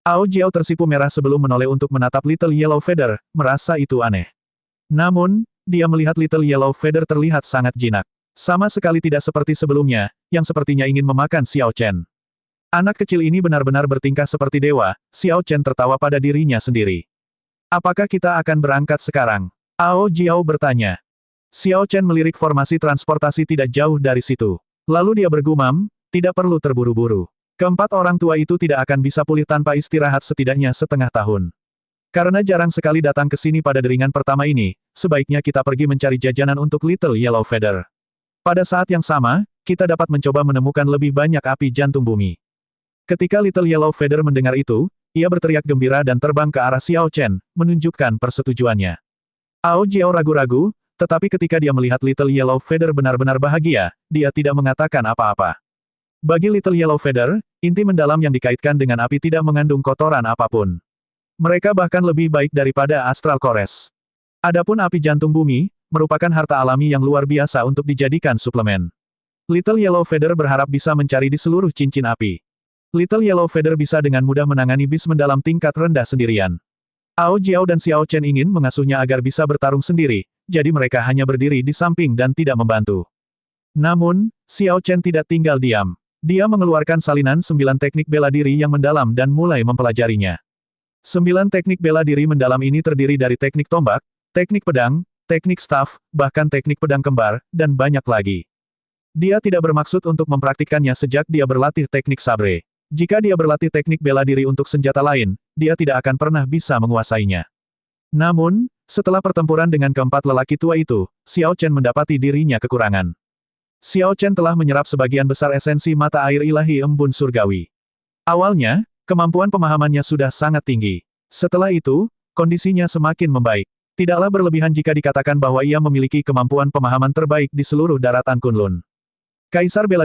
Ao Jiao tersipu merah sebelum menoleh untuk menatap Little Yellow Feather, merasa itu aneh. Namun, dia melihat Little Yellow Feather terlihat sangat jinak. Sama sekali tidak seperti sebelumnya, yang sepertinya ingin memakan Xiao Chen. Anak kecil ini benar-benar bertingkah seperti dewa, Xiao Chen tertawa pada dirinya sendiri. Apakah kita akan berangkat sekarang? Ao Jiao bertanya. Xiao Chen melirik formasi transportasi tidak jauh dari situ. Lalu dia bergumam, tidak perlu terburu-buru. Keempat orang tua itu tidak akan bisa pulih tanpa istirahat setidaknya setengah tahun. Karena jarang sekali datang ke sini pada deringan pertama ini, sebaiknya kita pergi mencari jajanan untuk Little Yellow Feather. Pada saat yang sama, kita dapat mencoba menemukan lebih banyak api jantung bumi. Ketika Little Yellow Feather mendengar itu, ia berteriak gembira dan terbang ke arah Xiao Chen, menunjukkan persetujuannya. Ao Jiao ragu-ragu, tetapi ketika dia melihat Little Yellow Feather benar-benar bahagia, dia tidak mengatakan apa-apa. Bagi Little Yellow Feather, inti mendalam yang dikaitkan dengan api tidak mengandung kotoran apapun. Mereka bahkan lebih baik daripada Astral Cores. Adapun api jantung bumi, merupakan harta alami yang luar biasa untuk dijadikan suplemen. Little Yellow Feather berharap bisa mencari di seluruh cincin api. Little Yellow Feather bisa dengan mudah menangani bis mendalam tingkat rendah sendirian. Ao Jiao dan Xiao Chen ingin mengasuhnya agar bisa bertarung sendiri, jadi mereka hanya berdiri di samping dan tidak membantu. Namun, Xiao Chen tidak tinggal diam. Dia mengeluarkan salinan 9 teknik bela diri yang mendalam dan mulai mempelajarinya. 9 teknik bela diri mendalam ini terdiri dari teknik tombak, teknik pedang, teknik staff, bahkan teknik pedang kembar, dan banyak lagi. Dia tidak bermaksud untuk mempraktikkannya sejak dia berlatih teknik sabre. Jika dia berlatih teknik bela diri untuk senjata lain, dia tidak akan pernah bisa menguasainya. Namun, setelah pertempuran dengan keempat lelaki tua itu, Xiao Chen mendapati dirinya kekurangan. Xiao Chen telah menyerap sebagian besar esensi mata air ilahi embun surgawi. Awalnya, kemampuan pemahamannya sudah sangat tinggi. Setelah itu, kondisinya semakin membaik. Tidaklah berlebihan jika dikatakan bahwa ia memiliki kemampuan pemahaman terbaik di seluruh daratan Kunlun. Kaisar bela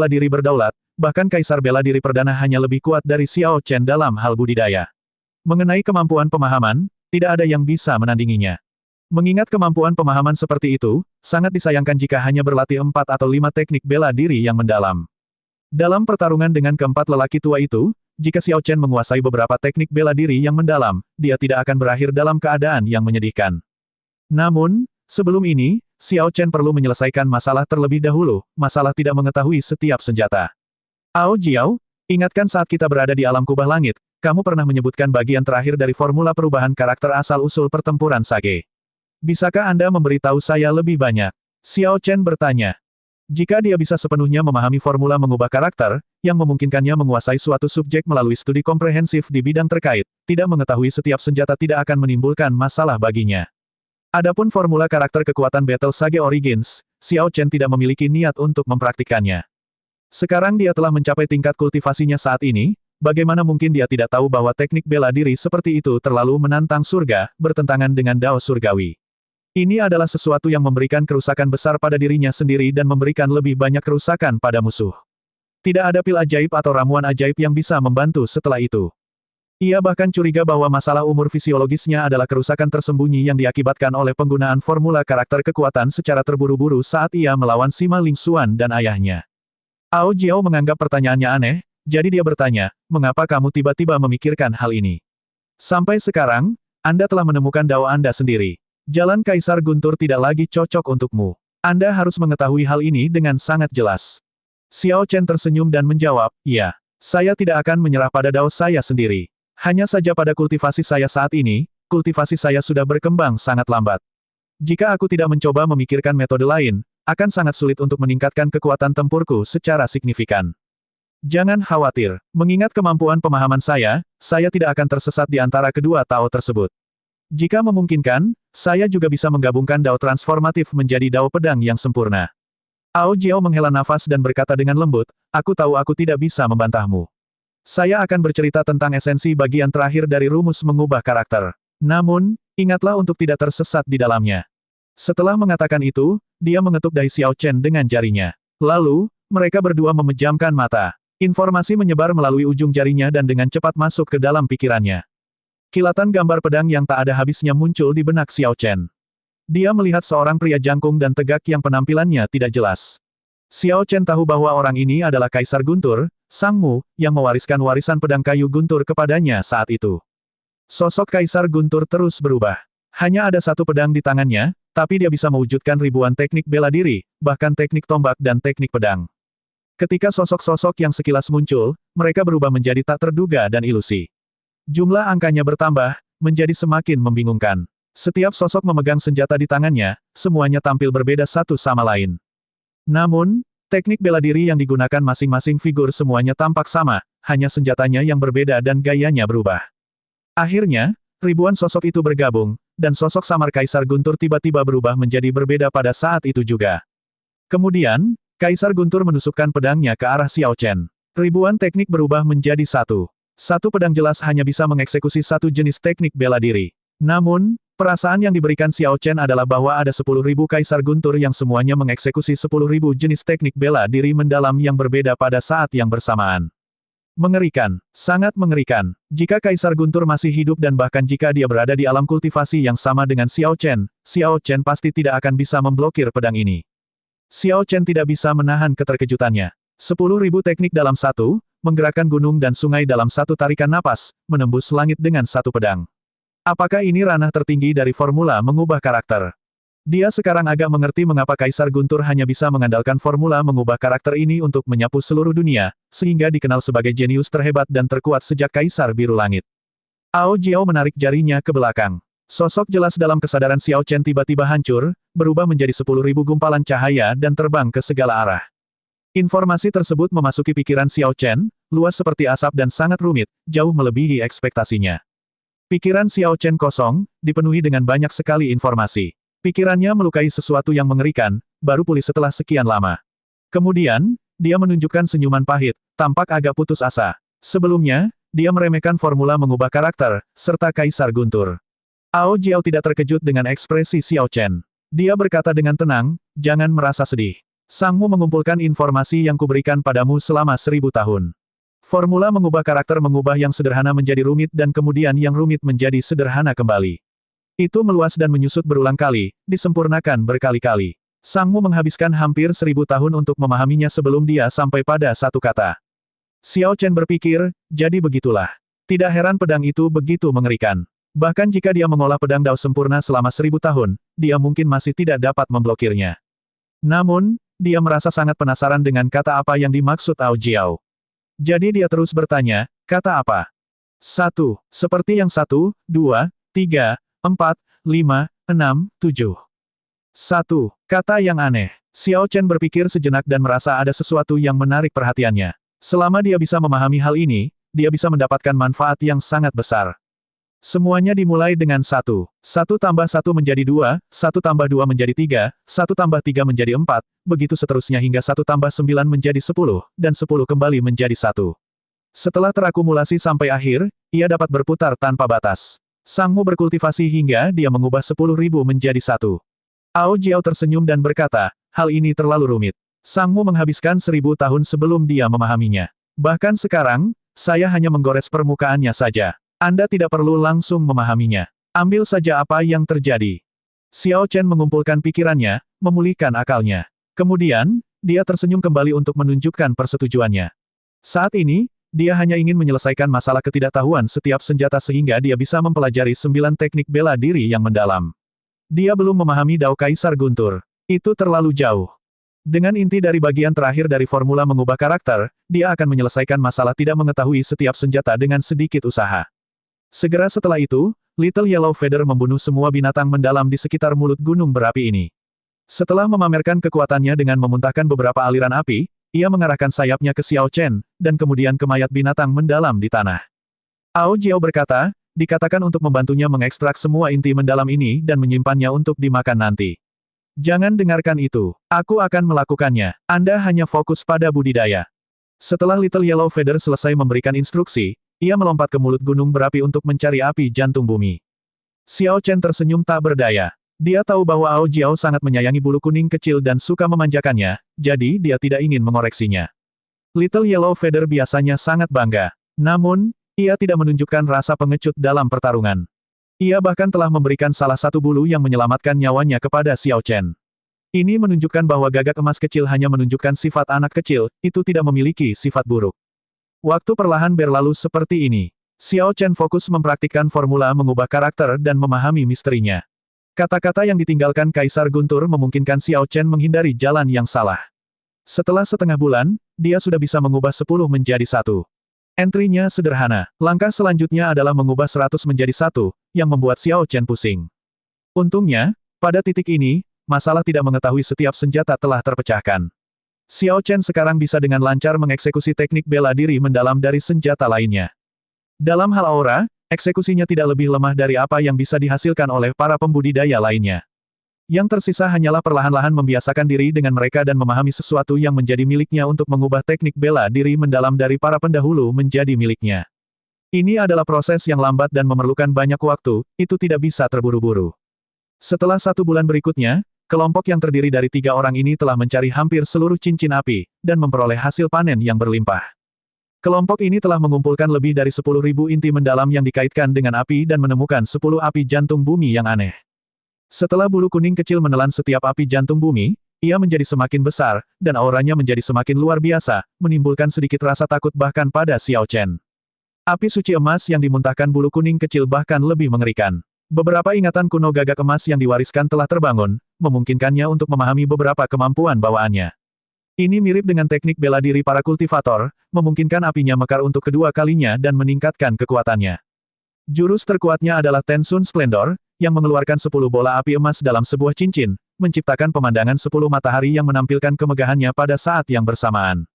diri berdaulat, bahkan Kaisar bela diri perdana hanya lebih kuat dari Xiao Chen dalam hal budidaya. Mengenai kemampuan pemahaman, tidak ada yang bisa menandinginya. Mengingat kemampuan pemahaman seperti itu, sangat disayangkan jika hanya berlatih 4 atau 5 teknik bela diri yang mendalam. Dalam pertarungan dengan keempat lelaki tua itu, jika Xiao Chen menguasai beberapa teknik bela diri yang mendalam, dia tidak akan berakhir dalam keadaan yang menyedihkan. Namun, sebelum ini, Xiao Chen perlu menyelesaikan masalah terlebih dahulu, masalah tidak mengetahui setiap senjata. Ao Jiao, ingatkan saat kita berada di alam kubah langit, kamu pernah menyebutkan bagian terakhir dari formula perubahan karakter asal-usul pertempuran Sage. Bisakah Anda memberitahu saya lebih banyak? Xiao Chen bertanya. Jika dia bisa sepenuhnya memahami formula mengubah karakter, yang memungkinkannya menguasai suatu subjek melalui studi komprehensif di bidang terkait, tidak mengetahui setiap senjata tidak akan menimbulkan masalah baginya. Adapun formula karakter kekuatan Battle Sage Origins, Xiao Chen tidak memiliki niat untuk mempraktikkannya. Sekarang dia telah mencapai tingkat kultivasinya saat ini, bagaimana mungkin dia tidak tahu bahwa teknik bela diri seperti itu terlalu menantang surga, bertentangan dengan Dao Surgawi. Ini adalah sesuatu yang memberikan kerusakan besar pada dirinya sendiri dan memberikan lebih banyak kerusakan pada musuh. Tidak ada pil ajaib atau ramuan ajaib yang bisa membantu setelah itu. Ia bahkan curiga bahwa masalah umur fisiologisnya adalah kerusakan tersembunyi yang diakibatkan oleh penggunaan formula karakter kekuatan secara terburu-buru saat ia melawan Sima Ling Xuan dan ayahnya. Ao Jiao menganggap pertanyaannya aneh, jadi dia bertanya, mengapa kamu tiba-tiba memikirkan hal ini? Sampai sekarang, Anda telah menemukan Dao Anda sendiri. Jalan Kaisar Guntur tidak lagi cocok untukmu. Anda harus mengetahui hal ini dengan sangat jelas. Xiao Chen tersenyum dan menjawab, ya, saya tidak akan menyerah pada Dao saya sendiri. Hanya saja pada kultivasi saya saat ini, kultivasi saya sudah berkembang sangat lambat. Jika aku tidak mencoba memikirkan metode lain, akan sangat sulit untuk meningkatkan kekuatan tempurku secara signifikan. Jangan khawatir, mengingat kemampuan pemahaman saya tidak akan tersesat di antara kedua Tao tersebut. Jika memungkinkan, saya juga bisa menggabungkan Dao transformatif menjadi Dao pedang yang sempurna. Ao Jiao menghela nafas dan berkata dengan lembut, aku tahu aku tidak bisa membantahmu. Saya akan bercerita tentang esensi bagian terakhir dari rumus mengubah karakter. Namun, ingatlah untuk tidak tersesat di dalamnya. Setelah mengatakan itu, dia mengetuk dahi Xiao Chen dengan jarinya. Lalu, mereka berdua memejamkan mata. Informasi menyebar melalui ujung jarinya dan dengan cepat masuk ke dalam pikirannya. Kilatan gambar pedang yang tak ada habisnya muncul di benak Xiao Chen. Dia melihat seorang pria jangkung dan tegak yang penampilannya tidak jelas. Xiao Chen tahu bahwa orang ini adalah Kaisar Guntur, Sang Mu, yang mewariskan warisan pedang kayu guntur kepadanya saat itu. Sosok Kaisar Guntur terus berubah. Hanya ada satu pedang di tangannya, tapi dia bisa mewujudkan ribuan teknik bela diri, bahkan teknik tombak dan teknik pedang. Ketika sosok-sosok yang sekilas muncul, mereka berubah menjadi tak terduga dan ilusi. Jumlah angkanya bertambah, menjadi semakin membingungkan. Setiap sosok memegang senjata di tangannya, semuanya tampil berbeda satu sama lain. Namun, teknik bela diri yang digunakan masing-masing figur semuanya tampak sama, hanya senjatanya yang berbeda dan gayanya berubah. Akhirnya, ribuan sosok itu bergabung, dan sosok samar Kaisar Guntur tiba-tiba berubah menjadi berbeda pada saat itu juga. Kemudian, Kaisar Guntur menusukkan pedangnya ke arah Xiao Chen. Ribuan teknik berubah menjadi satu. Satu pedang jelas hanya bisa mengeksekusi satu jenis teknik bela diri. Namun, perasaan yang diberikan Xiao Chen adalah bahwa ada 10.000 Kaisar Guntur yang semuanya mengeksekusi 10.000 jenis teknik bela diri mendalam yang berbeda pada saat yang bersamaan. Mengerikan, sangat mengerikan. Jika Kaisar Guntur masih hidup dan bahkan jika dia berada di alam kultivasi yang sama dengan Xiao Chen pasti tidak akan bisa memblokir pedang ini. Xiao Chen tidak bisa menahan keterkejutannya. 10.000 teknik dalam satu, menggerakkan gunung dan sungai dalam satu tarikan napas, menembus langit dengan satu pedang. Apakah ini ranah tertinggi dari formula mengubah karakter? Dia sekarang agak mengerti mengapa Kaisar Guntur hanya bisa mengandalkan formula mengubah karakter ini untuk menyapu seluruh dunia, sehingga dikenal sebagai jenius terhebat dan terkuat sejak Kaisar Biru Langit. Ao Jiao menarik jarinya ke belakang. Sosok jelas dalam kesadaran Xiao Chen tiba-tiba hancur, berubah menjadi 10.000 gumpalan cahaya dan terbang ke segala arah. Informasi tersebut memasuki pikiran Xiao Chen, luas seperti asap dan sangat rumit, jauh melebihi ekspektasinya. Pikiran Xiao Chen kosong, dipenuhi dengan banyak sekali informasi. Pikirannya melukai sesuatu yang mengerikan, baru pulih setelah sekian lama. Kemudian, dia menunjukkan senyuman pahit, tampak agak putus asa. Sebelumnya, dia meremehkan formula mengubah karakter, serta Kaisar Guntur. Ao Jiao tidak terkejut dengan ekspresi Xiao Chen. Dia berkata dengan tenang, jangan merasa sedih. Sangmu mengumpulkan informasi yang kuberikan padamu selama 1000 tahun. Formula mengubah karakter mengubah yang sederhana menjadi rumit dan kemudian yang rumit menjadi sederhana kembali. Itu meluas dan menyusut berulang kali, disempurnakan berkali-kali. Sangmu menghabiskan hampir 1000 tahun untuk memahaminya sebelum dia sampai pada satu kata. Xiao Chen berpikir, jadi begitulah. Tidak heran pedang itu begitu mengerikan. Bahkan jika dia mengolah pedang Dao sempurna selama 1000 tahun, dia mungkin masih tidak dapat memblokirnya. Namun, dia merasa sangat penasaran dengan kata apa yang dimaksud Ao Jiao. Jadi dia terus bertanya, kata apa? 1. Seperti yang 1, 2, 3, 4, 5, 6, 7. 1. Kata yang aneh. Xiao Chen berpikir sejenak dan merasa ada sesuatu yang menarik perhatiannya. Selama dia bisa memahami hal ini, dia bisa mendapatkan manfaat yang sangat besar. Semuanya dimulai dengan 1. 1 tambah 1 menjadi 2, 1 tambah 2 menjadi 3, 1 tambah 3 menjadi 4, begitu seterusnya hingga 1 tambah 9 menjadi 10, dan 10 kembali menjadi 1. Setelah terakumulasi sampai akhir, ia dapat berputar tanpa batas. Sangmu berkultivasi hingga dia mengubah 10.000 menjadi 1. Ao Jiao tersenyum dan berkata, hal ini terlalu rumit. Sangmu menghabiskan 1000 tahun sebelum dia memahaminya. Bahkan sekarang, saya hanya menggores permukaannya saja. Anda tidak perlu langsung memahaminya. Ambil saja apa yang terjadi. Xiao Chen mengumpulkan pikirannya, memulihkan akalnya. Kemudian, dia tersenyum kembali untuk menunjukkan persetujuannya. Saat ini, dia hanya ingin menyelesaikan masalah ketidaktahuan setiap senjata sehingga dia bisa mempelajari 9 teknik bela diri yang mendalam. Dia belum memahami Dao Kaisar Guntur. Itu terlalu jauh. Dengan inti dari bagian terakhir dari formula mengubah karakter, dia akan menyelesaikan masalah tidak mengetahui setiap senjata dengan sedikit usaha. Segera setelah itu, Little Yellow Feather membunuh semua binatang mendalam di sekitar mulut gunung berapi ini. Setelah memamerkan kekuatannya dengan memuntahkan beberapa aliran api, ia mengarahkan sayapnya ke Xiao Chen, dan kemudian ke mayat binatang mendalam di tanah. Ao Jiao berkata, dikatakan untuk membantunya mengekstrak semua inti mendalam ini dan menyimpannya untuk dimakan nanti. Jangan dengarkan itu. Aku akan melakukannya. Anda hanya fokus pada budidaya. Setelah Little Yellow Feather selesai memberikan instruksi, ia melompat ke mulut gunung berapi untuk mencari api jantung bumi. Xiao Chen tersenyum tak berdaya. Dia tahu bahwa Ao Jiao sangat menyayangi bulu kuning kecil dan suka memanjakannya, jadi dia tidak ingin mengoreksinya. Little Yellow Feather biasanya sangat bangga. Namun, ia tidak menunjukkan rasa pengecut dalam pertarungan. Ia bahkan telah memberikan salah satu bulu yang menyelamatkan nyawanya kepada Xiao Chen. Ini menunjukkan bahwa gagak emas kecil hanya menunjukkan sifat anak kecil, itu tidak memiliki sifat buruk. Waktu perlahan berlalu seperti ini. Xiao Chen fokus mempraktikkan formula mengubah karakter dan memahami misterinya. Kata-kata yang ditinggalkan Kaisar Guntur memungkinkan Xiao Chen menghindari jalan yang salah. Setelah setengah bulan, dia sudah bisa mengubah 10 menjadi 1. Entry-nya sederhana. Langkah selanjutnya adalah mengubah 100 menjadi 1, yang membuat Xiao Chen pusing. Untungnya, pada titik ini, masalah tidak mengetahui setiap senjata telah terpecahkan. Xiao Chen sekarang bisa dengan lancar mengeksekusi teknik bela diri mendalam dari senjata lainnya. Dalam hal aura, eksekusinya tidak lebih lemah dari apa yang bisa dihasilkan oleh para pembudidaya lainnya. Yang tersisa hanyalah perlahan-lahan membiasakan diri dengan mereka dan memahami sesuatu yang menjadi miliknya untuk mengubah teknik bela diri mendalam dari para pendahulu menjadi miliknya. Ini adalah proses yang lambat dan memerlukan banyak waktu, itu tidak bisa terburu-buru. Setelah 1 bulan berikutnya, kelompok yang terdiri dari 3 orang ini telah mencari hampir seluruh cincin api, dan memperoleh hasil panen yang berlimpah. Kelompok ini telah mengumpulkan lebih dari 10.000 inti mendalam yang dikaitkan dengan api dan menemukan 10 api jantung bumi yang aneh. Setelah bulu kuning kecil menelan setiap api jantung bumi, ia menjadi semakin besar, dan auranya menjadi semakin luar biasa, menimbulkan sedikit rasa takut bahkan pada Xiao Chen. Api suci emas yang dimuntahkan bulu kuning kecil bahkan lebih mengerikan. Beberapa ingatan kuno gagak emas yang diwariskan telah terbangun, memungkinkannya untuk memahami beberapa kemampuan bawaannya. Ini mirip dengan teknik bela diri para kultivator, memungkinkan apinya mekar untuk kedua kalinya dan meningkatkan kekuatannya. Jurus terkuatnya adalah Tensun Splendor, yang mengeluarkan 10 bola api emas dalam sebuah cincin, menciptakan pemandangan 10 matahari yang menampilkan kemegahannya pada saat yang bersamaan.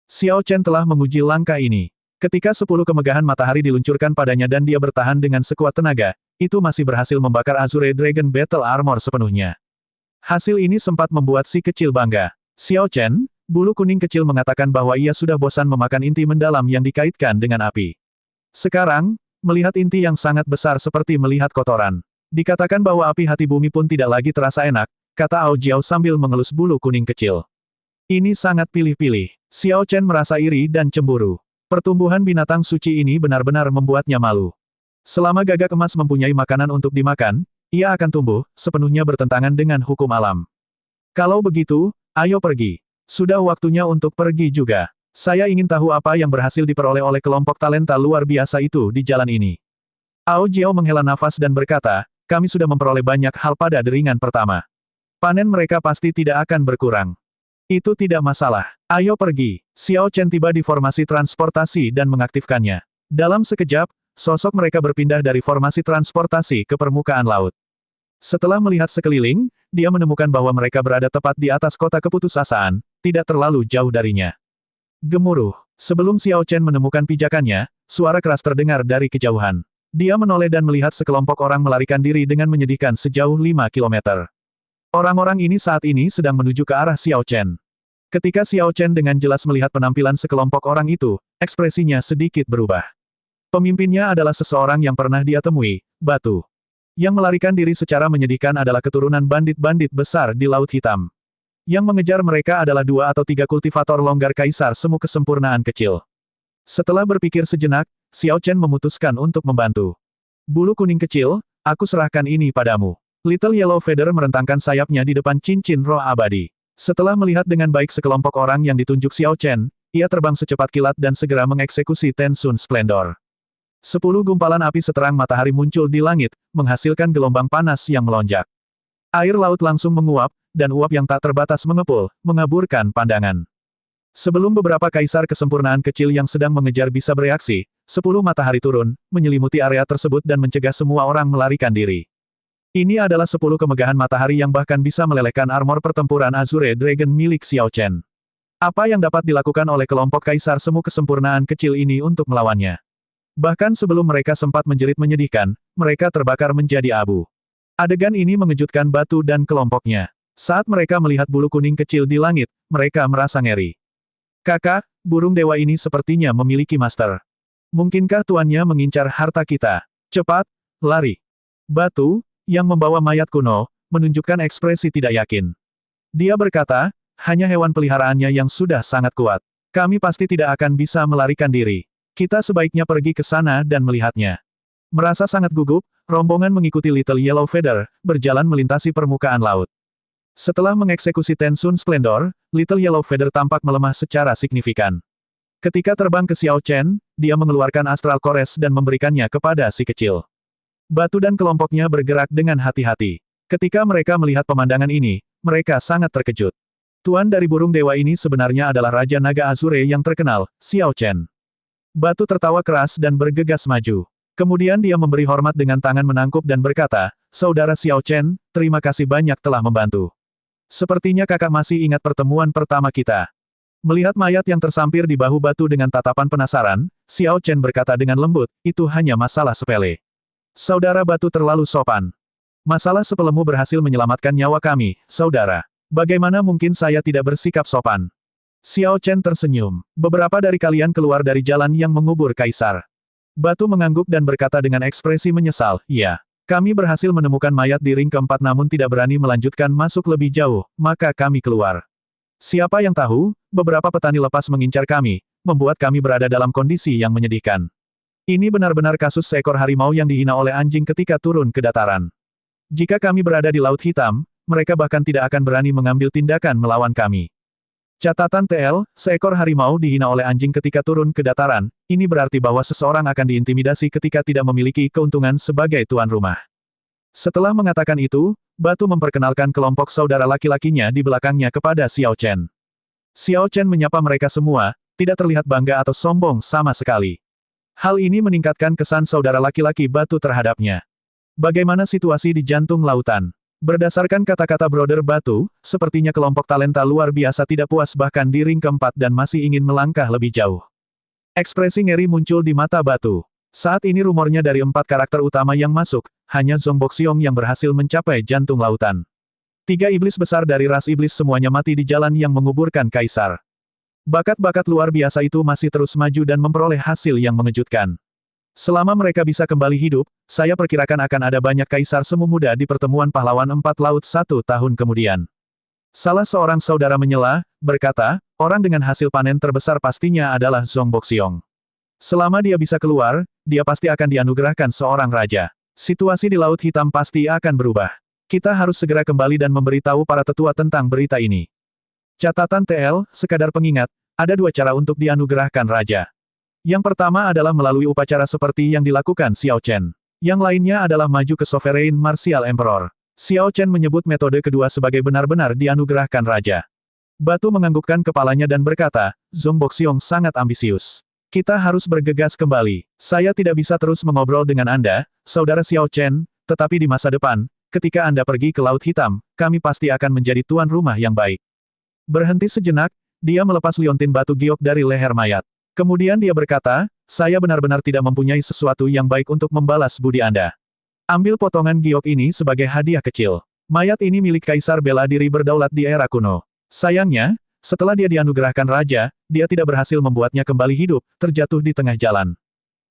Xiao Chen telah menguji langkah ini. Ketika 10 kemegahan matahari diluncurkan padanya dan dia bertahan dengan sekuat tenaga, itu masih berhasil membakar Azure Dragon Battle Armor sepenuhnya. Hasil ini sempat membuat si kecil bangga. Xiao Chen, bulu kuning kecil mengatakan bahwa ia sudah bosan memakan inti mendalam yang dikaitkan dengan api. Sekarang, melihat inti yang sangat besar seperti melihat kotoran. Dikatakan bahwa api hati bumi pun tidak lagi terasa enak, kata Ao Jiao sambil mengelus bulu kuning kecil. Ini sangat pilih-pilih. Xiao Chen merasa iri dan cemburu. Pertumbuhan binatang suci ini benar-benar membuatnya malu. Selama gagak emas mempunyai makanan untuk dimakan, ia akan tumbuh, sepenuhnya bertentangan dengan hukum alam. Kalau begitu, ayo pergi. Sudah waktunya untuk pergi juga. Saya ingin tahu apa yang berhasil diperoleh oleh kelompok talenta luar biasa itu di jalan ini. Ao Jiao menghela nafas dan berkata, kami sudah memperoleh banyak hal pada deringan pertama. Panen mereka pasti tidak akan berkurang. Itu tidak masalah. Ayo pergi. Xiao Chen tiba di formasi transportasi dan mengaktifkannya. Dalam sekejap, sosok mereka berpindah dari formasi transportasi ke permukaan laut. Setelah melihat sekeliling, dia menemukan bahwa mereka berada tepat di atas kota keputusasaan, tidak terlalu jauh darinya. Gemuruh. Sebelum Xiao Chen menemukan pijakannya, suara keras terdengar dari kejauhan. Dia menoleh dan melihat sekelompok orang melarikan diri dengan menyedihkan sejauh 5 kilometer. Orang-orang ini saat ini sedang menuju ke arah Xiao Chen. Ketika Xiao Chen dengan jelas melihat penampilan sekelompok orang itu, ekspresinya sedikit berubah. Pemimpinnya adalah seseorang yang pernah dia temui, Batu. Yang melarikan diri secara menyedihkan adalah keturunan bandit-bandit besar di Laut Hitam. Yang mengejar mereka adalah 2 atau 3 kultivator longgar kaisar semu kesempurnaan kecil. Setelah berpikir sejenak, Xiao Chen memutuskan untuk membantu. Bulu kuning kecil, aku serahkan ini padamu. Little Yellow Feather merentangkan sayapnya di depan cincin roh abadi. Setelah melihat dengan baik sekelompok orang yang ditunjuk Xiao Chen, ia terbang secepat kilat dan segera mengeksekusi Tensun Splendor. 10 gumpalan api seterang matahari muncul di langit, menghasilkan gelombang panas yang melonjak. Air laut langsung menguap, dan uap yang tak terbatas mengepul, mengaburkan pandangan. Sebelum beberapa kaisar kesempurnaan kecil yang sedang mengejar bisa bereaksi, 10 matahari turun, menyelimuti area tersebut dan mencegah semua orang melarikan diri. Ini adalah 10 kemegahan matahari yang bahkan bisa melelehkan armor pertempuran Azure Dragon milik Xiao Chen. Apa yang dapat dilakukan oleh kelompok kaisar semu kesempurnaan kecil ini untuk melawannya? Bahkan sebelum mereka sempat menjerit menyedihkan, mereka terbakar menjadi abu. Adegan ini mengejutkan Batu dan kelompoknya. Saat mereka melihat bulu kuning kecil di langit, mereka merasa ngeri. Kakak, burung dewa ini sepertinya memiliki master. Mungkinkah tuannya mengincar harta kita? Cepat, lari. Batu, yang membawa mayat kuno, menunjukkan ekspresi tidak yakin. Dia berkata, hanya hewan peliharaannya yang sudah sangat kuat. Kami pasti tidak akan bisa melarikan diri. Kita sebaiknya pergi ke sana dan melihatnya. Merasa sangat gugup, rombongan mengikuti Little Yellow Feather, berjalan melintasi permukaan laut. Setelah mengeksekusi Tensun Splendor, Little Yellow Feather tampak melemah secara signifikan. Ketika terbang ke Xiao Chen, dia mengeluarkan Astral Kores dan memberikannya kepada si kecil. Batu dan kelompoknya bergerak dengan hati-hati. Ketika mereka melihat pemandangan ini, mereka sangat terkejut. Tuan dari burung dewa ini sebenarnya adalah Raja Naga Azure yang terkenal, Xiao Chen. Batu tertawa keras dan bergegas maju. Kemudian dia memberi hormat dengan tangan menangkup dan berkata, "Saudara Xiao Chen, terima kasih banyak telah membantu. Sepertinya kakak masih ingat pertemuan pertama kita." Melihat mayat yang tersampir di bahu Batu dengan tatapan penasaran, Xiao Chen berkata dengan lembut, "Itu hanya masalah sepele. Saudara Batu terlalu sopan. Masalah sepelemu berhasil menyelamatkan nyawa kami, saudara. Bagaimana mungkin saya tidak bersikap sopan?" Xiao Chen tersenyum. "Beberapa dari kalian keluar dari jalan yang mengubur kaisar." Batu mengangguk dan berkata dengan ekspresi menyesal, "Ya. Kami berhasil menemukan mayat di ring keempat namun tidak berani melanjutkan masuk lebih jauh, maka kami keluar. Siapa yang tahu, beberapa petani lepas mengincar kami, membuat kami berada dalam kondisi yang menyedihkan. Ini benar-benar kasus seekor harimau yang dihina oleh anjing ketika turun ke dataran. Jika kami berada di Laut Hitam, mereka bahkan tidak akan berani mengambil tindakan melawan kami. Catatan TL, seekor harimau dihina oleh anjing ketika turun ke dataran, ini berarti bahwa seseorang akan diintimidasi ketika tidak memiliki keuntungan sebagai tuan rumah." Setelah mengatakan itu, Batu memperkenalkan kelompok saudara laki-lakinya di belakangnya kepada Xiao Chen. Xiao Chen menyapa mereka semua, tidak terlihat bangga atau sombong sama sekali. Hal ini meningkatkan kesan saudara laki-laki Batu terhadapnya. Bagaimana situasi di jantung lautan? Berdasarkan kata-kata Brother Batu, sepertinya kelompok talenta luar biasa tidak puas bahkan di ring keempat dan masih ingin melangkah lebih jauh. Ekspresi ngeri muncul di mata Batu. Saat ini rumornya dari 4 karakter utama yang masuk, hanya Zhong Boxiong yang berhasil mencapai jantung lautan. 3 iblis besar dari ras iblis semuanya mati di jalan yang menguburkan kaisar. Bakat-bakat luar biasa itu masih terus maju dan memperoleh hasil yang mengejutkan. Selama mereka bisa kembali hidup, saya perkirakan akan ada banyak kaisar semu muda di pertemuan pahlawan 4 laut 1 tahun kemudian. Salah seorang saudara menyela, berkata, orang dengan hasil panen terbesar pastinya adalah Zhong Boxiong. Selama dia bisa keluar, dia pasti akan dianugerahkan seorang raja. Situasi di Laut Hitam pasti akan berubah. Kita harus segera kembali dan memberitahu para tetua tentang berita ini. Catatan TL, sekadar pengingat, ada 2 cara untuk dianugerahkan raja. Yang pertama adalah melalui upacara seperti yang dilakukan Xiao Chen. Yang lainnya adalah maju ke Sovereign Martial Emperor. Xiao Chen menyebut metode kedua sebagai benar-benar dianugerahkan raja. Batu menganggukkan kepalanya dan berkata, "Zhong Boxiong sangat ambisius. Kita harus bergegas kembali. Saya tidak bisa terus mengobrol dengan Anda, Saudara Xiao Chen, tetapi di masa depan, ketika Anda pergi ke Laut Hitam, kami pasti akan menjadi tuan rumah yang baik." Berhenti sejenak, dia melepas liontin batu giok dari leher mayat. Kemudian dia berkata, "Saya benar-benar tidak mempunyai sesuatu yang baik untuk membalas budi Anda. Ambil potongan giok ini sebagai hadiah kecil. Mayat ini milik Kaisar bela diri berdaulat di era kuno. Sayangnya, setelah dia dianugerahkan raja, dia tidak berhasil membuatnya kembali hidup, terjatuh di tengah jalan.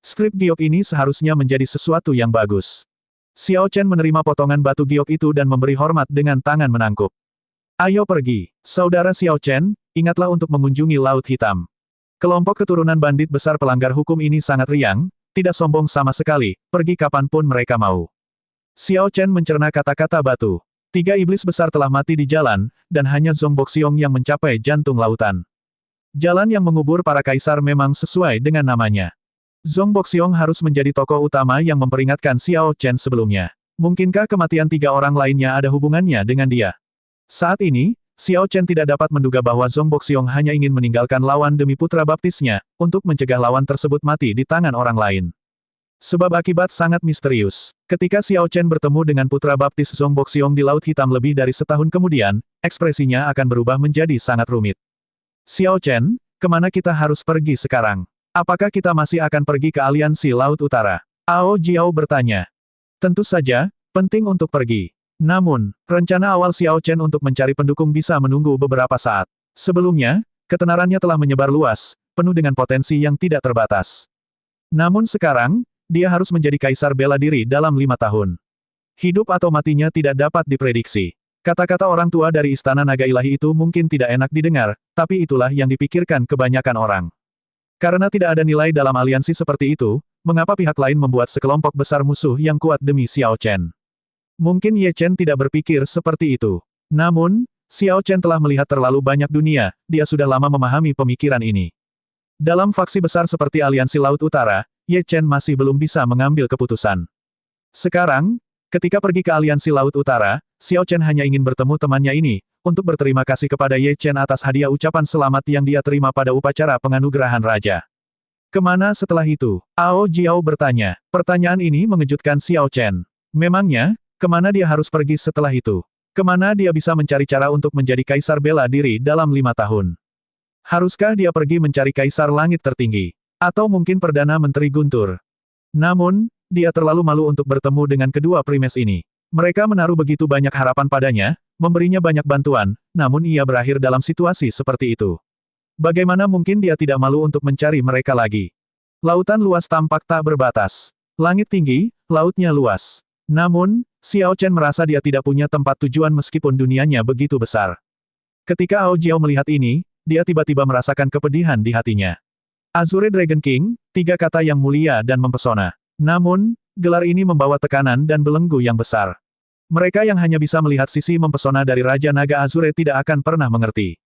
Strip giok ini seharusnya menjadi sesuatu yang bagus." Xiao Chen menerima potongan batu giok itu dan memberi hormat dengan tangan menangkup. "Ayo pergi, Saudara Xiao Chen, ingatlah untuk mengunjungi Laut Hitam." Kelompok keturunan bandit besar pelanggar hukum ini sangat riang, tidak sombong sama sekali, pergi kapanpun mereka mau. Xiao Chen mencerna kata-kata Batu. 3 iblis besar telah mati di jalan, dan hanya Zhong Boxiong yang mencapai jantung lautan. Jalan yang mengubur para kaisar memang sesuai dengan namanya. Zhong Boxiong harus menjadi tokoh utama yang memperingatkan Xiao Chen sebelumnya. Mungkinkah kematian 3 orang lainnya ada hubungannya dengan dia? Saat ini, Xiao Chen tidak dapat menduga bahwa Zhong Boxiong hanya ingin meninggalkan lawan demi putra baptisnya, untuk mencegah lawan tersebut mati di tangan orang lain. Sebab akibat sangat misterius. Ketika Xiao Chen bertemu dengan putra baptis Zhong Boxiong di Laut Hitam lebih dari setahun kemudian, ekspresinya akan berubah menjadi sangat rumit. "Xiao Chen, kemana kita harus pergi sekarang? Apakah kita masih akan pergi ke aliansi Laut Utara?" Ao Jiao bertanya. "Tentu saja, penting untuk pergi. Namun, rencana awal Xiao Chen untuk mencari pendukung bisa menunggu beberapa saat. Sebelumnya, ketenarannya telah menyebar luas, penuh dengan potensi yang tidak terbatas. Namun sekarang, dia harus menjadi kaisar bela diri dalam 5 tahun. Hidup atau matinya tidak dapat diprediksi." Kata-kata orang tua dari Istana Naga Ilahi itu mungkin tidak enak didengar, tapi itulah yang dipikirkan kebanyakan orang. Karena tidak ada nilai dalam aliansi seperti itu, mengapa pihak lain membuat sekelompok besar musuh yang kuat demi Xiao Chen? Mungkin Ye Chen tidak berpikir seperti itu. Namun, Xiao Chen telah melihat terlalu banyak dunia, dia sudah lama memahami pemikiran ini. Dalam faksi besar seperti Aliansi Laut Utara, Ye Chen masih belum bisa mengambil keputusan. Sekarang, ketika pergi ke Aliansi Laut Utara, Xiao Chen hanya ingin bertemu temannya ini, untuk berterima kasih kepada Ye Chen atas hadiah ucapan selamat yang dia terima pada upacara penganugerahan raja. Kemana setelah itu? Ao Jiao bertanya. Pertanyaan ini mengejutkan Xiao Chen. Memangnya, kemana dia harus pergi setelah itu? Kemana dia bisa mencari cara untuk menjadi kaisar bela diri dalam 5 tahun? Haruskah dia pergi mencari kaisar langit tertinggi? Atau mungkin Perdana Menteri Guntur? Namun, dia terlalu malu untuk bertemu dengan kedua primes ini. Mereka menaruh begitu banyak harapan padanya, memberinya banyak bantuan, namun ia berakhir dalam situasi seperti itu. Bagaimana mungkin dia tidak malu untuk mencari mereka lagi? Lautan luas tampak tak berbatas. Langit tinggi, lautnya luas. Namun, Xiao Chen merasa dia tidak punya tempat tujuan meskipun dunianya begitu besar. Ketika Ao Jiao melihat ini, dia tiba-tiba merasakan kepedihan di hatinya. Azure Dragon King, 3 kata yang mulia dan mempesona. Namun, gelar ini membawa tekanan dan belenggu yang besar. Mereka yang hanya bisa melihat sisi mempesona dari Raja Naga Azure tidak akan pernah mengerti.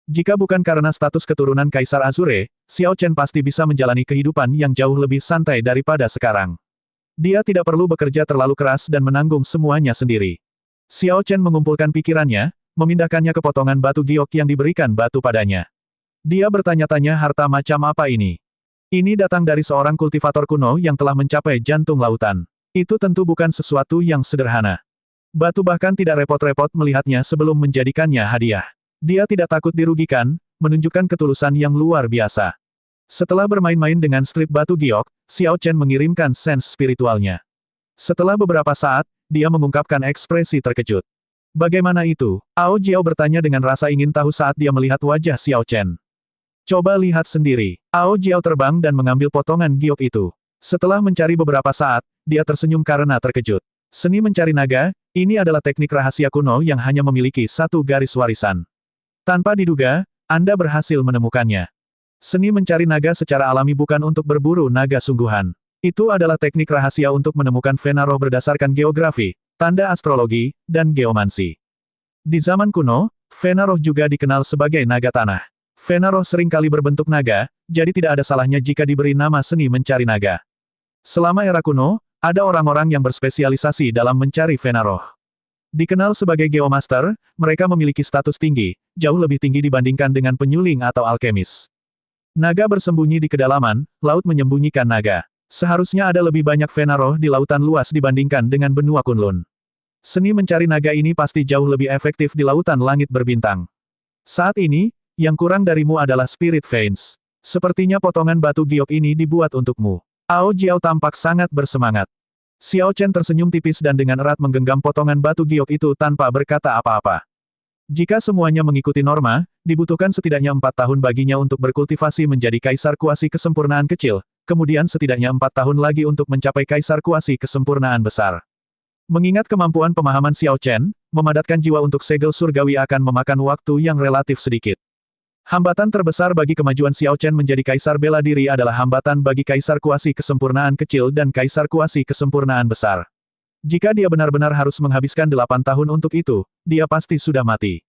Jika bukan karena status keturunan Kaisar Azure, Xiao Chen pasti bisa menjalani kehidupan yang jauh lebih santai daripada sekarang. Dia tidak perlu bekerja terlalu keras dan menanggung semuanya sendiri. Xiao Chen mengumpulkan pikirannya, memindahkannya ke potongan batu giok yang diberikan batu padanya. Dia bertanya-tanya harta macam apa ini. Ini datang dari seorang kultivator kuno yang telah mencapai jantung lautan. Itu tentu bukan sesuatu yang sederhana. Batu bahkan tidak repot-repot melihatnya sebelum menjadikannya hadiah. Dia tidak takut dirugikan, menunjukkan ketulusan yang luar biasa. Setelah bermain-main dengan strip batu giok, Xiao Chen mengirimkan sense spiritualnya. Setelah beberapa saat, dia mengungkapkan ekspresi terkejut. Bagaimana itu? Ao Jiao bertanya dengan rasa ingin tahu saat dia melihat wajah Xiao Chen. Coba lihat sendiri. Ao Jiao terbang dan mengambil potongan giok itu. Setelah mencari beberapa saat, dia tersenyum karena terkejut. Seni mencari naga, ini adalah teknik rahasia kuno yang hanya memiliki 1 garis warisan. Tanpa diduga, Anda berhasil menemukannya. Seni mencari naga secara alami bukan untuk berburu naga sungguhan. Itu adalah teknik rahasia untuk menemukan vena roh berdasarkan geografi, tanda astrologi, dan geomansi. Di zaman kuno, vena roh juga dikenal sebagai naga tanah. Vena roh seringkali berbentuk naga, jadi tidak ada salahnya jika diberi nama seni mencari naga. Selama era kuno, ada orang-orang yang berspesialisasi dalam mencari vena roh. Dikenal sebagai geomaster, mereka memiliki status tinggi, jauh lebih tinggi dibandingkan dengan penyuling atau alkemis. Naga bersembunyi di kedalaman, laut menyembunyikan naga. Seharusnya ada lebih banyak vena roh di lautan luas dibandingkan dengan benua Kunlun. Seni mencari naga ini pasti jauh lebih efektif di lautan langit berbintang. Saat ini, yang kurang darimu adalah Spirit Veins. Sepertinya potongan batu giok ini dibuat untukmu. Ao Jiao tampak sangat bersemangat. Xiao Chen tersenyum tipis dan dengan erat menggenggam potongan batu giok itu tanpa berkata apa-apa. Jika semuanya mengikuti norma, dibutuhkan setidaknya 4 tahun baginya untuk berkultivasi menjadi kaisar kuasi kesempurnaan kecil, kemudian setidaknya 4 tahun lagi untuk mencapai kaisar kuasi kesempurnaan besar. Mengingat kemampuan pemahaman Xiao Chen, memadatkan jiwa untuk segel surgawi akan memakan waktu yang relatif sedikit. Hambatan terbesar bagi kemajuan Xiao Chen menjadi kaisar bela diri adalah hambatan bagi kaisar kuasi kesempurnaan kecil dan kaisar kuasi kesempurnaan besar. Jika dia benar-benar harus menghabiskan 8 tahun untuk itu, dia pasti sudah mati.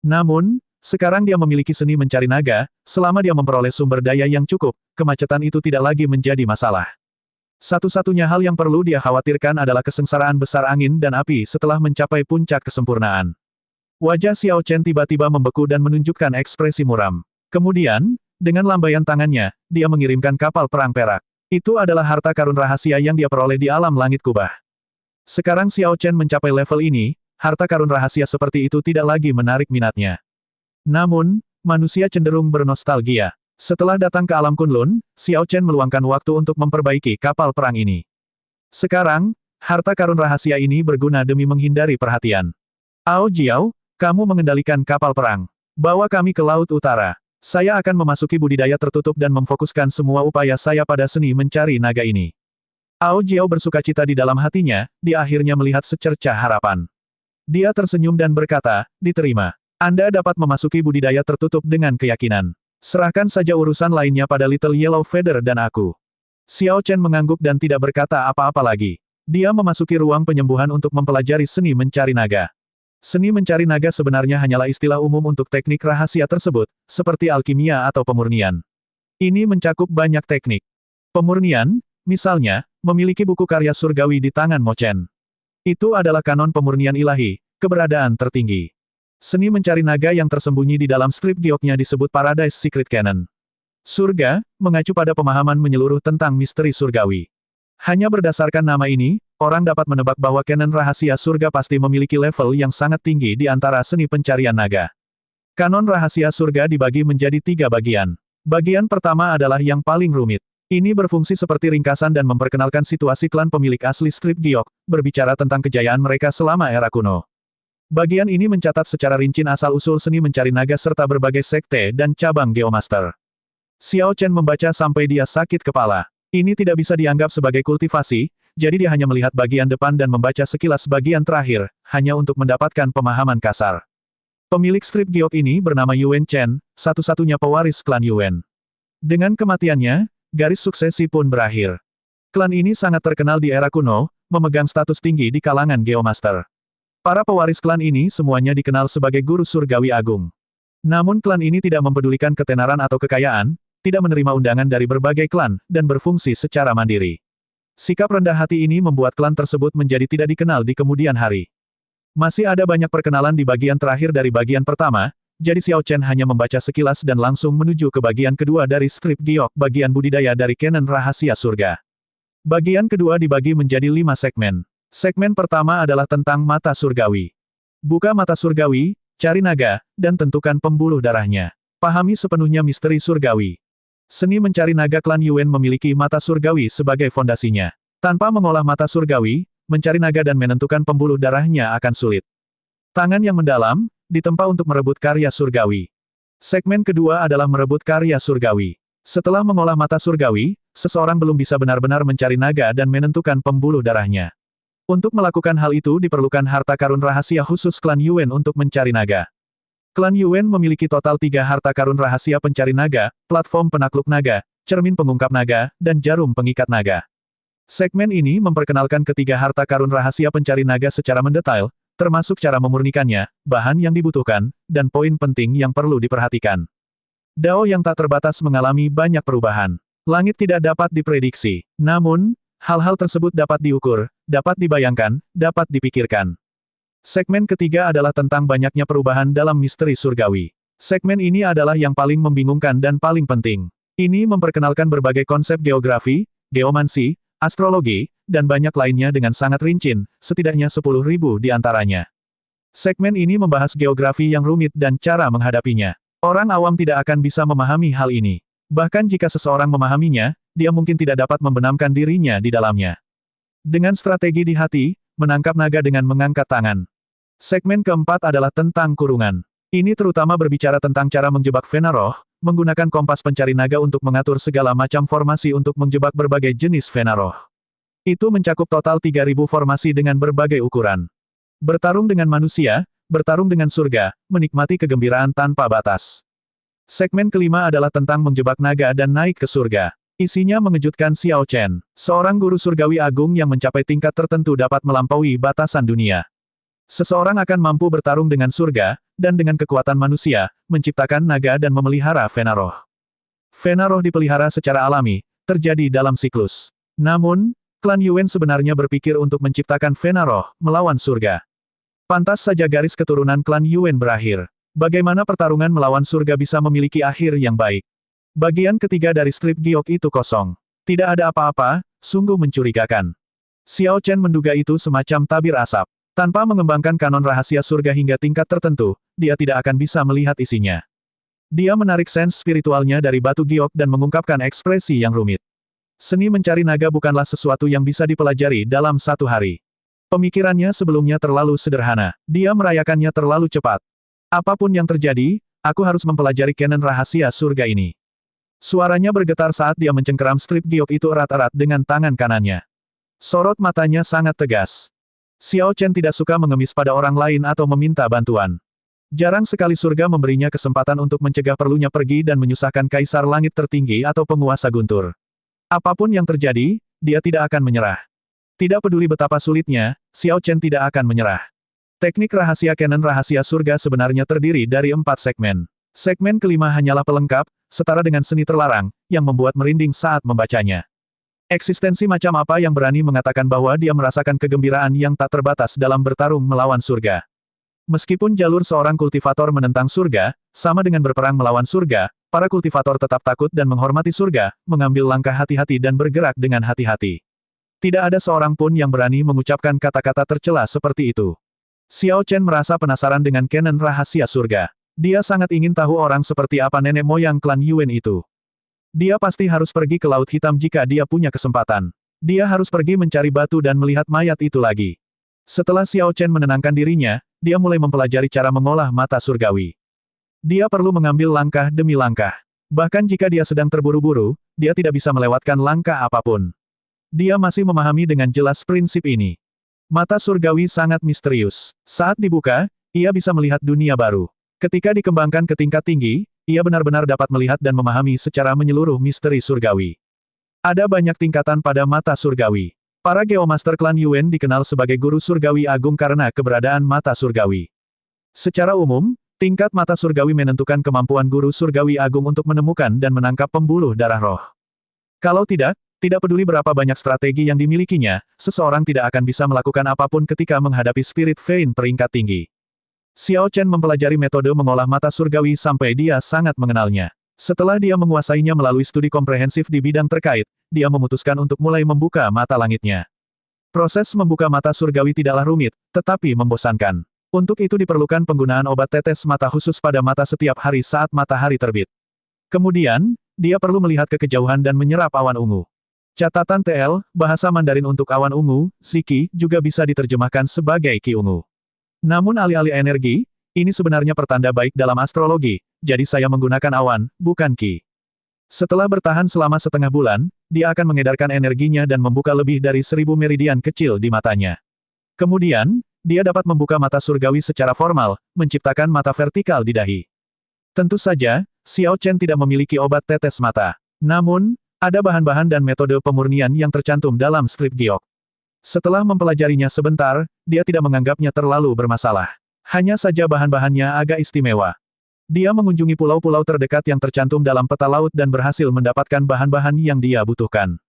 Namun, sekarang dia memiliki seni mencari naga, selama dia memperoleh sumber daya yang cukup, kemacetan itu tidak lagi menjadi masalah. Satu-satunya hal yang perlu dia khawatirkan adalah kesengsaraan besar angin dan api setelah mencapai puncak kesempurnaan. Wajah Xiao Chen tiba-tiba membeku dan menunjukkan ekspresi muram. Kemudian, dengan lambaian tangannya, dia mengirimkan kapal perang perak. Itu adalah harta karun rahasia yang dia peroleh di alam langit kubah. Sekarang Xiao Chen mencapai level ini, harta karun rahasia seperti itu tidak lagi menarik minatnya. Namun, manusia cenderung bernostalgia. Setelah datang ke alam Kunlun, Xiao Chen meluangkan waktu untuk memperbaiki kapal perang ini. Sekarang, harta karun rahasia ini berguna demi menghindari perhatian. Ao Jiao, kamu mengendalikan kapal perang. Bawa kami ke Laut Utara. Saya akan memasuki budidaya tertutup dan memfokuskan semua upaya saya pada seni mencari naga ini. Ao Jiao bersukacita di dalam hatinya, dia akhirnya melihat secercah harapan. Dia tersenyum dan berkata, diterima. Anda dapat memasuki budidaya tertutup dengan keyakinan. Serahkan saja urusan lainnya pada Little Yellow Feather dan aku. Xiao Chen mengangguk dan tidak berkata apa-apa lagi. Dia memasuki ruang penyembuhan untuk mempelajari seni mencari naga. Seni mencari naga sebenarnya hanyalah istilah umum untuk teknik rahasia tersebut, seperti alkimia atau pemurnian. Ini mencakup banyak teknik. Pemurnian, misalnya, memiliki buku karya surgawi di tangan Mo Chen. Itu adalah kanon pemurnian ilahi, keberadaan tertinggi. Seni mencari naga yang tersembunyi di dalam strip gioknya disebut Paradise Secret Canon. Surga, mengacu pada pemahaman menyeluruh tentang misteri surgawi. Hanya berdasarkan nama ini, orang dapat menebak bahwa canon rahasia surga pasti memiliki level yang sangat tinggi di antara seni pencarian naga. Kanon rahasia surga dibagi menjadi 3 bagian. Bagian pertama adalah yang paling rumit. Ini berfungsi seperti ringkasan dan memperkenalkan situasi klan pemilik asli strip giok, berbicara tentang kejayaan mereka selama era kuno. Bagian ini mencatat secara rinci asal-usul seni mencari naga serta berbagai sekte dan cabang Geomaster. Xiao Chen membaca sampai dia sakit kepala. Ini tidak bisa dianggap sebagai kultivasi, jadi dia hanya melihat bagian depan dan membaca sekilas bagian terakhir, hanya untuk mendapatkan pemahaman kasar. Pemilik strip giok ini bernama Yuan Chen, satu-satunya pewaris klan Yuan. Dengan kematiannya, garis suksesi pun berakhir. Klan ini sangat terkenal di era kuno, memegang status tinggi di kalangan Geomaster. Para pewaris klan ini semuanya dikenal sebagai guru surgawi agung. Namun klan ini tidak mempedulikan ketenaran atau kekayaan, tidak menerima undangan dari berbagai klan, dan berfungsi secara mandiri. Sikap rendah hati ini membuat klan tersebut menjadi tidak dikenal di kemudian hari. Masih ada banyak perkenalan di bagian terakhir dari bagian pertama, jadi Xiao Chen hanya membaca sekilas dan langsung menuju ke bagian kedua dari strip giok, bagian budidaya dari canon rahasia surga. Bagian kedua dibagi menjadi 5 segmen. Segmen pertama adalah tentang mata surgawi. Buka mata surgawi, cari naga, dan tentukan pembuluh darahnya. Pahami sepenuhnya misteri surgawi. Seni mencari naga klan Yuan memiliki mata surgawi sebagai fondasinya. Tanpa mengolah mata surgawi, mencari naga dan menentukan pembuluh darahnya akan sulit. Tangan yang mendalam, ditempa untuk merebut karya surgawi. Segmen kedua adalah merebut karya surgawi. Setelah mengolah mata surgawi, seseorang belum bisa benar-benar mencari naga dan menentukan pembuluh darahnya. Untuk melakukan hal itu diperlukan harta karun rahasia khusus klan Yuan untuk mencari naga. Klan Yuan memiliki total 3 harta karun rahasia pencari naga, platform penakluk naga, cermin pengungkap naga, dan jarum pengikat naga. Segmen ini memperkenalkan ketiga harta karun rahasia pencari naga secara mendetail, termasuk cara memurnikannya, bahan yang dibutuhkan, dan poin penting yang perlu diperhatikan. Dao yang tak terbatas mengalami banyak perubahan. Langit tidak dapat diprediksi. Namun, hal-hal tersebut dapat diukur, dapat dibayangkan, dapat dipikirkan. Segmen ketiga adalah tentang banyaknya perubahan dalam misteri surgawi. Segmen ini adalah yang paling membingungkan dan paling penting. Ini memperkenalkan berbagai konsep geografi, geomansi, astrologi, dan banyak lainnya dengan sangat rinci, setidaknya 10.000 di antaranya. Segmen ini membahas geografi yang rumit dan cara menghadapinya. Orang awam tidak akan bisa memahami hal ini. Bahkan jika seseorang memahaminya, dia mungkin tidak dapat membenamkan dirinya di dalamnya. Dengan strategi di hati, menangkap naga dengan mengangkat tangan. Segmen keempat adalah tentang kurungan. Ini terutama berbicara tentang cara menjebak Vena Roh, menggunakan kompas pencari naga untuk mengatur segala macam formasi untuk menjebak berbagai jenis Vena Roh. Itu mencakup total 3.000 formasi dengan berbagai ukuran. Bertarung dengan manusia, bertarung dengan surga, menikmati kegembiraan tanpa batas. Segmen kelima adalah tentang menjebak naga dan naik ke surga. Isinya mengejutkan Xiao Chen. Seorang guru surgawi agung yang mencapai tingkat tertentu dapat melampaui batasan dunia. Seseorang akan mampu bertarung dengan surga, dan dengan kekuatan manusia, menciptakan naga dan memelihara Vena Roh. Vena Roh dipelihara secara alami, terjadi dalam siklus. Namun, klan Yuan sebenarnya berpikir untuk menciptakan Vena Roh, melawan surga. Pantas saja garis keturunan klan Yuan berakhir. Bagaimana pertarungan melawan surga bisa memiliki akhir yang baik? Bagian ketiga dari strip giok itu kosong. Tidak ada apa-apa, sungguh mencurigakan. Xiao Chen menduga itu semacam tabir asap. Tanpa mengembangkan kanon rahasia surga hingga tingkat tertentu, dia tidak akan bisa melihat isinya. Dia menarik sens spiritualnya dari batu giok dan mengungkapkan ekspresi yang rumit. Seni mencari naga bukanlah sesuatu yang bisa dipelajari dalam satu hari. Pemikirannya sebelumnya terlalu sederhana. Dia merayakannya terlalu cepat. Apapun yang terjadi, aku harus mempelajari kanon rahasia surga ini. Suaranya bergetar saat dia mencengkeram strip giok itu erat-erat dengan tangan kanannya. Sorot matanya sangat tegas. Xiao Chen tidak suka mengemis pada orang lain atau meminta bantuan. Jarang sekali surga memberinya kesempatan untuk mencegah perlunya pergi dan menyusahkan kaisar langit tertinggi atau penguasa guntur. Apapun yang terjadi, dia tidak akan menyerah. Tidak peduli betapa sulitnya, Xiao Chen tidak akan menyerah. Teknik rahasia kanon rahasia surga sebenarnya terdiri dari 4 segmen. Segmen kelima hanyalah pelengkap, setara dengan seni terlarang, yang membuat merinding saat membacanya. Eksistensi macam apa yang berani mengatakan bahwa dia merasakan kegembiraan yang tak terbatas dalam bertarung melawan surga. Meskipun jalur seorang kultivator menentang surga, sama dengan berperang melawan surga, para kultivator tetap takut dan menghormati surga, mengambil langkah hati-hati dan bergerak dengan hati-hati. Tidak ada seorang pun yang berani mengucapkan kata-kata tercela seperti itu. Xiao Chen merasa penasaran dengan canon rahasia surga. Dia sangat ingin tahu orang seperti apa nenek moyang klan Yuan itu. Dia pasti harus pergi ke Laut Hitam jika dia punya kesempatan. Dia harus pergi mencari batu dan melihat mayat itu lagi. Setelah Xiao Chen menenangkan dirinya, dia mulai mempelajari cara mengolah mata surgawi. Dia perlu mengambil langkah demi langkah. Bahkan jika dia sedang terburu-buru, dia tidak bisa melewatkan langkah apapun. Dia masih memahami dengan jelas prinsip ini. Mata surgawi sangat misterius. Saat dibuka, ia bisa melihat dunia baru. Ketika dikembangkan ke tingkat tinggi, ia benar-benar dapat melihat dan memahami secara menyeluruh misteri surgawi. Ada banyak tingkatan pada mata surgawi. Para Geomaster klan Yuan dikenal sebagai guru surgawi agung karena keberadaan mata surgawi. Secara umum, tingkat mata surgawi menentukan kemampuan guru surgawi agung untuk menemukan dan menangkap pembuluh darah roh. Kalau tidak peduli berapa banyak strategi yang dimilikinya, seseorang tidak akan bisa melakukan apapun ketika menghadapi Spirit Vein peringkat tinggi. Xiao Chen mempelajari metode mengolah mata surgawi sampai dia sangat mengenalnya. Setelah dia menguasainya melalui studi komprehensif di bidang terkait, dia memutuskan untuk mulai membuka mata langitnya. Proses membuka mata surgawi tidaklah rumit, tetapi membosankan. Untuk itu diperlukan penggunaan obat tetes mata khusus pada mata setiap hari saat matahari terbit. Kemudian, dia perlu melihat ke kejauhan dan menyerap awan ungu. Catatan TL, bahasa Mandarin untuk awan ungu, Ziki, juga bisa diterjemahkan sebagai Qi ungu. Namun alih-alih energi, ini sebenarnya pertanda baik dalam astrologi, jadi saya menggunakan awan, bukan Qi. Setelah bertahan selama setengah bulan, dia akan mengedarkan energinya dan membuka lebih dari 1000 meridian kecil di matanya. Kemudian, dia dapat membuka mata surgawi secara formal, menciptakan mata vertikal di dahi. Tentu saja, Xiao Chen tidak memiliki obat tetes mata. Namun, ada bahan-bahan dan metode pemurnian yang tercantum dalam strip giok. Setelah mempelajarinya sebentar, dia tidak menganggapnya terlalu bermasalah. Hanya saja bahan-bahannya agak istimewa. Dia mengunjungi pulau-pulau terdekat yang tercantum dalam peta laut dan berhasil mendapatkan bahan-bahan yang dia butuhkan.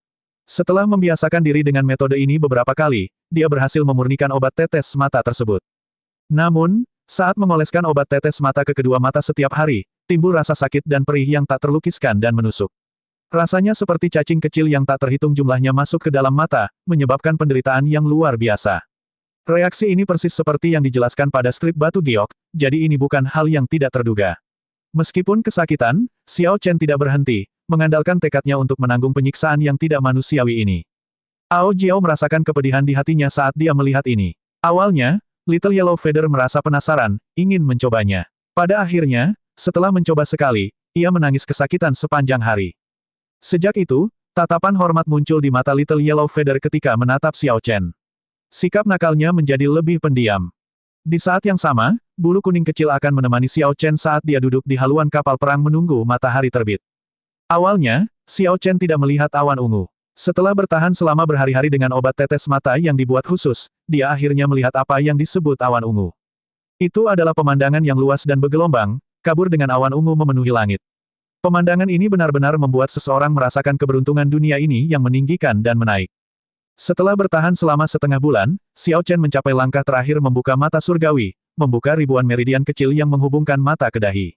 Setelah membiasakan diri dengan metode ini beberapa kali, dia berhasil memurnikan obat tetes mata tersebut. Namun, saat mengoleskan obat tetes mata ke kedua mata setiap hari, timbul rasa sakit dan perih yang tak terlukiskan dan menusuk. Rasanya seperti cacing kecil yang tak terhitung jumlahnya masuk ke dalam mata, menyebabkan penderitaan yang luar biasa. Reaksi ini persis seperti yang dijelaskan pada strip batu giok, jadi ini bukan hal yang tidak terduga. Meskipun kesakitan, Xiao Chen tidak berhenti, mengandalkan tekadnya untuk menanggung penyiksaan yang tidak manusiawi ini. Ao Jiao merasakan kepedihan di hatinya saat dia melihat ini. Awalnya, Little Yellow Feather merasa penasaran, ingin mencobanya. Pada akhirnya, setelah mencoba sekali, ia menangis kesakitan sepanjang hari. Sejak itu, tatapan hormat muncul di mata Little Yellow Feather ketika menatap Xiao Chen. Sikap nakalnya menjadi lebih pendiam. Di saat yang sama, bulu kuning kecil akan menemani Xiao Chen saat dia duduk di haluan kapal perang menunggu matahari terbit. Awalnya, Xiao Chen tidak melihat awan ungu. Setelah bertahan selama berhari-hari dengan obat tetes mata yang dibuat khusus, dia akhirnya melihat apa yang disebut awan ungu. Itu adalah pemandangan yang luas dan bergelombang, kabur dengan awan ungu memenuhi langit. Pemandangan ini benar-benar membuat seseorang merasakan keberuntungan dunia ini yang meninggikan dan menaik. Setelah bertahan selama setengah bulan, Xiao Chen mencapai langkah terakhir membuka mata surgawi, membuka ribuan meridian kecil yang menghubungkan mata ke dahi.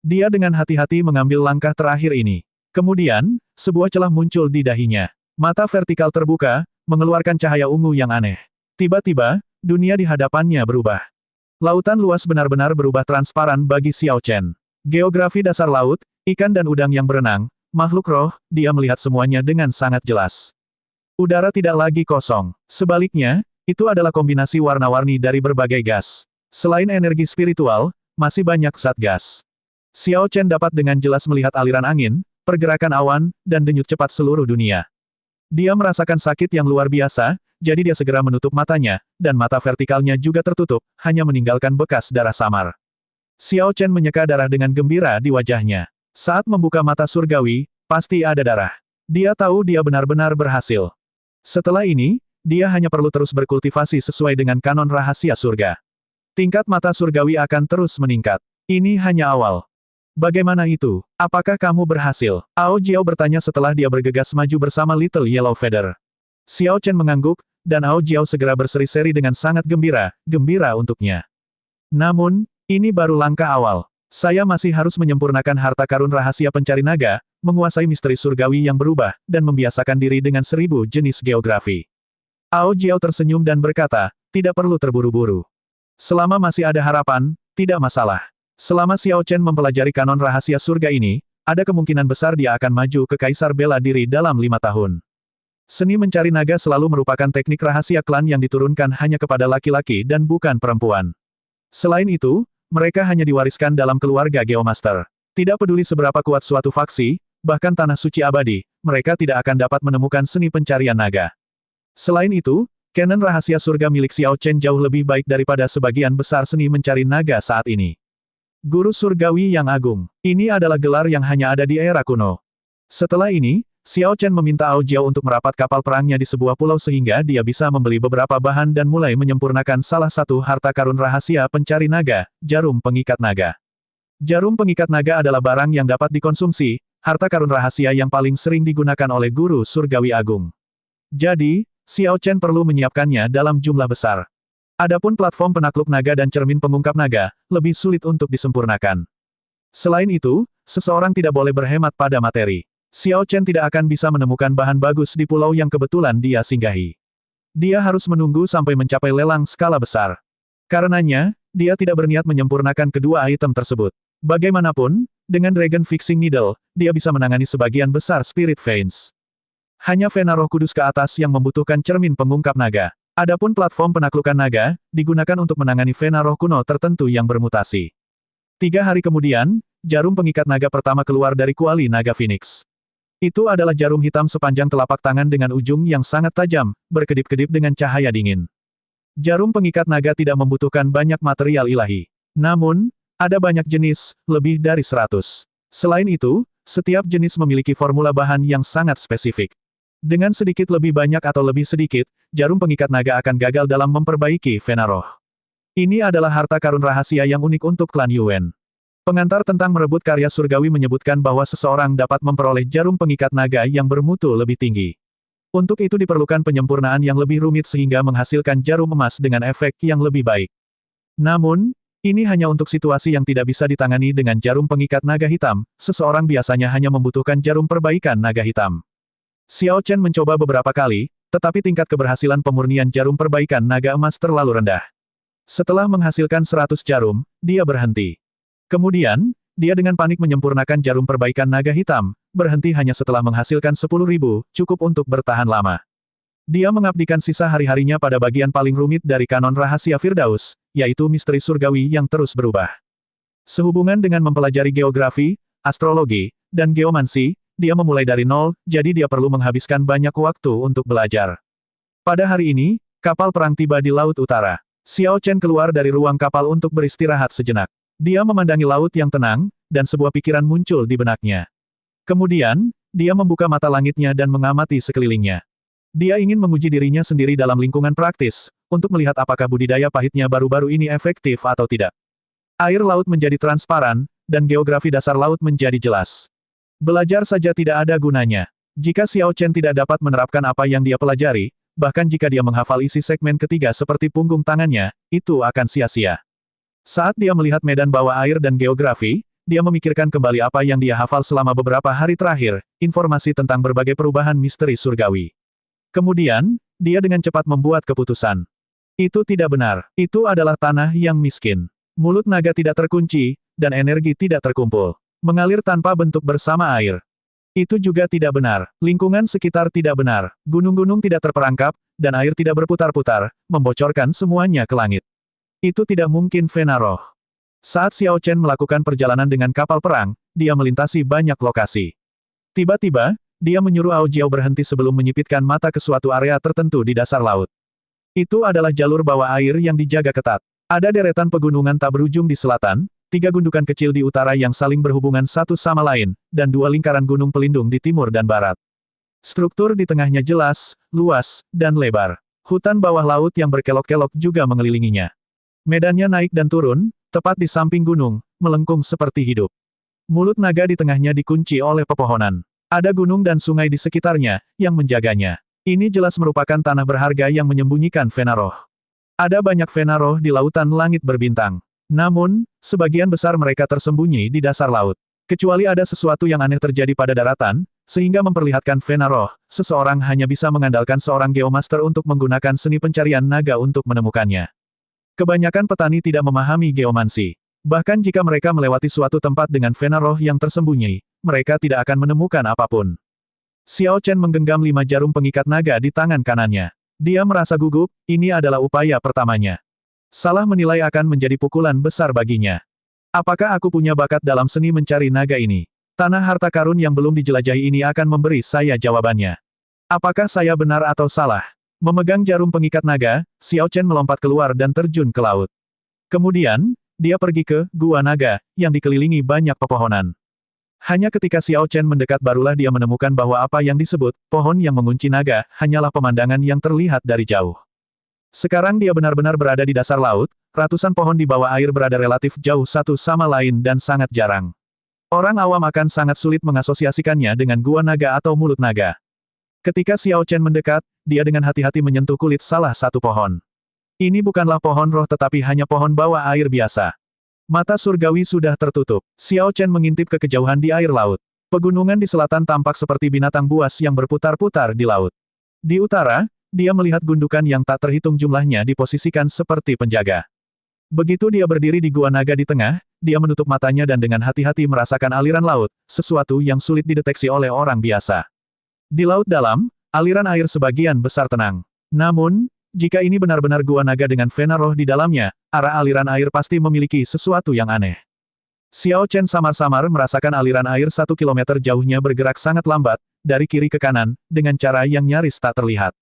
Dia dengan hati-hati mengambil langkah terakhir ini. Kemudian, sebuah celah muncul di dahinya. Mata vertikal terbuka, mengeluarkan cahaya ungu yang aneh. Tiba-tiba, dunia di hadapannya berubah. Lautan luas benar-benar berubah transparan bagi Xiao Chen. Geografi dasar laut, ikan dan udang yang berenang, makhluk roh, dia melihat semuanya dengan sangat jelas. Udara tidak lagi kosong. Sebaliknya, itu adalah kombinasi warna-warni dari berbagai gas. Selain energi spiritual, masih banyak zat gas. Xiao Chen dapat dengan jelas melihat aliran angin, pergerakan awan, dan denyut cepat seluruh dunia. Dia merasakan sakit yang luar biasa, jadi dia segera menutup matanya, dan mata vertikalnya juga tertutup, hanya meninggalkan bekas darah samar. Xiao Chen menyeka darah dengan gembira di wajahnya. Saat membuka mata surgawi, pasti ada darah. Dia tahu dia benar-benar berhasil. Setelah ini, dia hanya perlu terus berkultivasi sesuai dengan kanon rahasia surga. Tingkat mata surgawi akan terus meningkat. Ini hanya awal. Bagaimana itu? Apakah kamu berhasil? Ao Jiao bertanya setelah dia bergegas maju bersama Little Yellow Feather. Xiao Chen mengangguk, dan Ao Jiao segera berseri-seri dengan sangat gembira, gembira untuknya. Namun, ini baru langkah awal. Saya masih harus menyempurnakan harta karun rahasia pencari naga, menguasai misteri surgawi yang berubah, dan membiasakan diri dengan 1000 jenis geografi. Ao Jiao tersenyum dan berkata, tidak perlu terburu-buru. Selama masih ada harapan, tidak masalah. Selama Xiao Chen mempelajari kanon rahasia surga ini, ada kemungkinan besar dia akan maju ke Kaisar Bela Diri dalam 5 tahun. Seni mencari naga selalu merupakan teknik rahasia klan yang diturunkan hanya kepada laki-laki dan bukan perempuan. Selain itu, mereka hanya diwariskan dalam keluarga Geomaster. Tidak peduli seberapa kuat suatu faksi, bahkan tanah suci abadi, mereka tidak akan dapat menemukan seni pencarian naga. Selain itu, kanon rahasia surga milik Xiao Chen jauh lebih baik daripada sebagian besar seni mencari naga saat ini. Guru Surgawi yang Agung. Ini adalah gelar yang hanya ada di era kuno. Setelah ini, Xiao Chen meminta Ao Jiao untuk merapat kapal perangnya di sebuah pulau sehingga dia bisa membeli beberapa bahan dan mulai menyempurnakan salah satu harta karun rahasia pencari naga, jarum pengikat naga. Jarum pengikat naga adalah barang yang dapat dikonsumsi, harta karun rahasia yang paling sering digunakan oleh Guru Surgawi Agung. Jadi, Xiao Chen perlu menyiapkannya dalam jumlah besar. Adapun platform penakluk naga dan cermin pengungkap naga, lebih sulit untuk disempurnakan. Selain itu, seseorang tidak boleh berhemat pada materi. Xiao Chen tidak akan bisa menemukan bahan bagus di pulau yang kebetulan dia singgahi. Dia harus menunggu sampai mencapai lelang skala besar. Karenanya, dia tidak berniat menyempurnakan kedua item tersebut. Bagaimanapun, dengan Dragon Fixing Needle, dia bisa menangani sebagian besar Spirit Veins. Hanya Vena Roh Kudus ke atas yang membutuhkan cermin pengungkap naga. Adapun platform penaklukan naga, digunakan untuk menangani Vena Roh kuno tertentu yang bermutasi. 3 hari kemudian, jarum pengikat naga pertama keluar dari kuali naga Phoenix. Itu adalah jarum hitam sepanjang telapak tangan dengan ujung yang sangat tajam, berkedip-kedip dengan cahaya dingin. Jarum pengikat naga tidak membutuhkan banyak material ilahi. Namun, ada banyak jenis, lebih dari 100. Selain itu, setiap jenis memiliki formula bahan yang sangat spesifik. Dengan sedikit lebih banyak atau lebih sedikit, jarum pengikat naga akan gagal dalam memperbaiki Vena Roh. Ini adalah harta karun rahasia yang unik untuk klan Yuan. Pengantar tentang merebut karya surgawi menyebutkan bahwa seseorang dapat memperoleh jarum pengikat naga yang bermutu lebih tinggi. Untuk itu diperlukan penyempurnaan yang lebih rumit sehingga menghasilkan jarum emas dengan efek yang lebih baik. Namun, ini hanya untuk situasi yang tidak bisa ditangani dengan jarum pengikat naga hitam, seseorang biasanya hanya membutuhkan jarum perbaikan naga hitam. Xiao Chen mencoba beberapa kali, tetapi tingkat keberhasilan pemurnian jarum perbaikan naga emas terlalu rendah. Setelah menghasilkan 100 jarum, dia berhenti. Kemudian, dia dengan panik menyempurnakan jarum perbaikan naga hitam, berhenti hanya setelah menghasilkan 10.000, cukup untuk bertahan lama. Dia mengabdikan sisa hari-harinya pada bagian paling rumit dari kanon rahasia Firdaus, yaitu misteri surgawi yang terus berubah. Sehubungan dengan mempelajari geografi, astrologi, dan geomansi, dia memulai dari nol, jadi dia perlu menghabiskan banyak waktu untuk belajar. Pada hari ini, kapal perang tiba di Laut Utara. Xiao Chen keluar dari ruang kapal untuk beristirahat sejenak. Dia memandangi laut yang tenang, dan sebuah pikiran muncul di benaknya. Kemudian, dia membuka mata langitnya dan mengamati sekelilingnya. Dia ingin menguji dirinya sendiri dalam lingkungan praktis, untuk melihat apakah budidaya pahitnya baru-baru ini efektif atau tidak. Air laut menjadi transparan, dan geografi dasar laut menjadi jelas. Belajar saja tidak ada gunanya. Jika Xiao Chen tidak dapat menerapkan apa yang dia pelajari, bahkan jika dia menghafal isi segmen ketiga seperti punggung tangannya, itu akan sia-sia. Saat dia melihat medan bawah air dan geografi, dia memikirkan kembali apa yang dia hafal selama beberapa hari terakhir, informasi tentang berbagai perubahan misteri surgawi. Kemudian, dia dengan cepat membuat keputusan. Itu tidak benar. Itu adalah tanah yang miskin. Mulut naga tidak terkunci, dan energi tidak terkumpul. Mengalir tanpa bentuk bersama air. Itu juga tidak benar. Lingkungan sekitar tidak benar. Gunung-gunung tidak terperangkap, dan air tidak berputar-putar, membocorkan semuanya ke langit. Itu tidak mungkin Vena Roh. Saat Xiao Chen melakukan perjalanan dengan kapal perang, dia melintasi banyak lokasi. Tiba-tiba, dia menyuruh Ao Jiao berhenti sebelum menyipitkan mata ke suatu area tertentu di dasar laut. Itu adalah jalur bawah air yang dijaga ketat. Ada deretan pegunungan tak berujung di selatan, 3 gundukan kecil di utara yang saling berhubungan satu sama lain, dan 2 lingkaran gunung pelindung di timur dan barat. Struktur di tengahnya jelas, luas, dan lebar. Hutan bawah laut yang berkelok-kelok juga mengelilinginya. Medannya naik dan turun, tepat di samping gunung, melengkung seperti hidup. Mulut naga di tengahnya dikunci oleh pepohonan. Ada gunung dan sungai di sekitarnya, yang menjaganya. Ini jelas merupakan tanah berharga yang menyembunyikan Venaroh. Ada banyak Venaroh di lautan langit berbintang. Namun, sebagian besar mereka tersembunyi di dasar laut. Kecuali ada sesuatu yang aneh terjadi pada daratan, sehingga memperlihatkan Venaroh, seseorang hanya bisa mengandalkan seorang geomaster untuk menggunakan seni pencarian naga untuk menemukannya. Kebanyakan petani tidak memahami geomansi. Bahkan jika mereka melewati suatu tempat dengan Venaroh yang tersembunyi, mereka tidak akan menemukan apapun. Xiao Chen menggenggam 5 jarum pengikat naga di tangan kanannya. Dia merasa gugup, ini adalah upaya pertamanya. Salah menilai akan menjadi pukulan besar baginya. Apakah aku punya bakat dalam seni mencari naga ini? Tanah harta karun yang belum dijelajahi ini akan memberi saya jawabannya. Apakah saya benar atau salah? Memegang jarum pengikat naga, Xiao Chen melompat keluar dan terjun ke laut. Kemudian, dia pergi ke Gua Naga, yang dikelilingi banyak pepohonan. Hanya ketika Xiao Chen mendekat barulah dia menemukan bahwa apa yang disebut pohon yang mengunci naga hanyalah pemandangan yang terlihat dari jauh. Sekarang dia benar-benar berada di dasar laut, ratusan pohon di bawah air berada relatif jauh satu sama lain dan sangat jarang. Orang awam akan sangat sulit mengasosiasikannya dengan Gua Naga atau Mulut Naga. Ketika Xiao Chen mendekat, dia dengan hati-hati menyentuh kulit salah satu pohon. Ini bukanlah pohon roh tetapi hanya pohon bawah air biasa. Mata surgawi sudah tertutup. Xiao Chen mengintip ke kejauhan di air laut. Pegunungan di selatan tampak seperti binatang buas yang berputar-putar di laut. Di utara, dia melihat gundukan yang tak terhitung jumlahnya diposisikan seperti penjaga. Begitu dia berdiri di Gua Naga di tengah, dia menutup matanya dan dengan hati-hati merasakan aliran laut, sesuatu yang sulit dideteksi oleh orang biasa. Di laut dalam, aliran air sebagian besar tenang. Namun, jika ini benar-benar Gua Naga dengan Venaroh di dalamnya, arah aliran air pasti memiliki sesuatu yang aneh. Xiao Chen samar-samar merasakan aliran air 1 kilometer jauhnya bergerak sangat lambat, dari kiri ke kanan, dengan cara yang nyaris tak terlihat.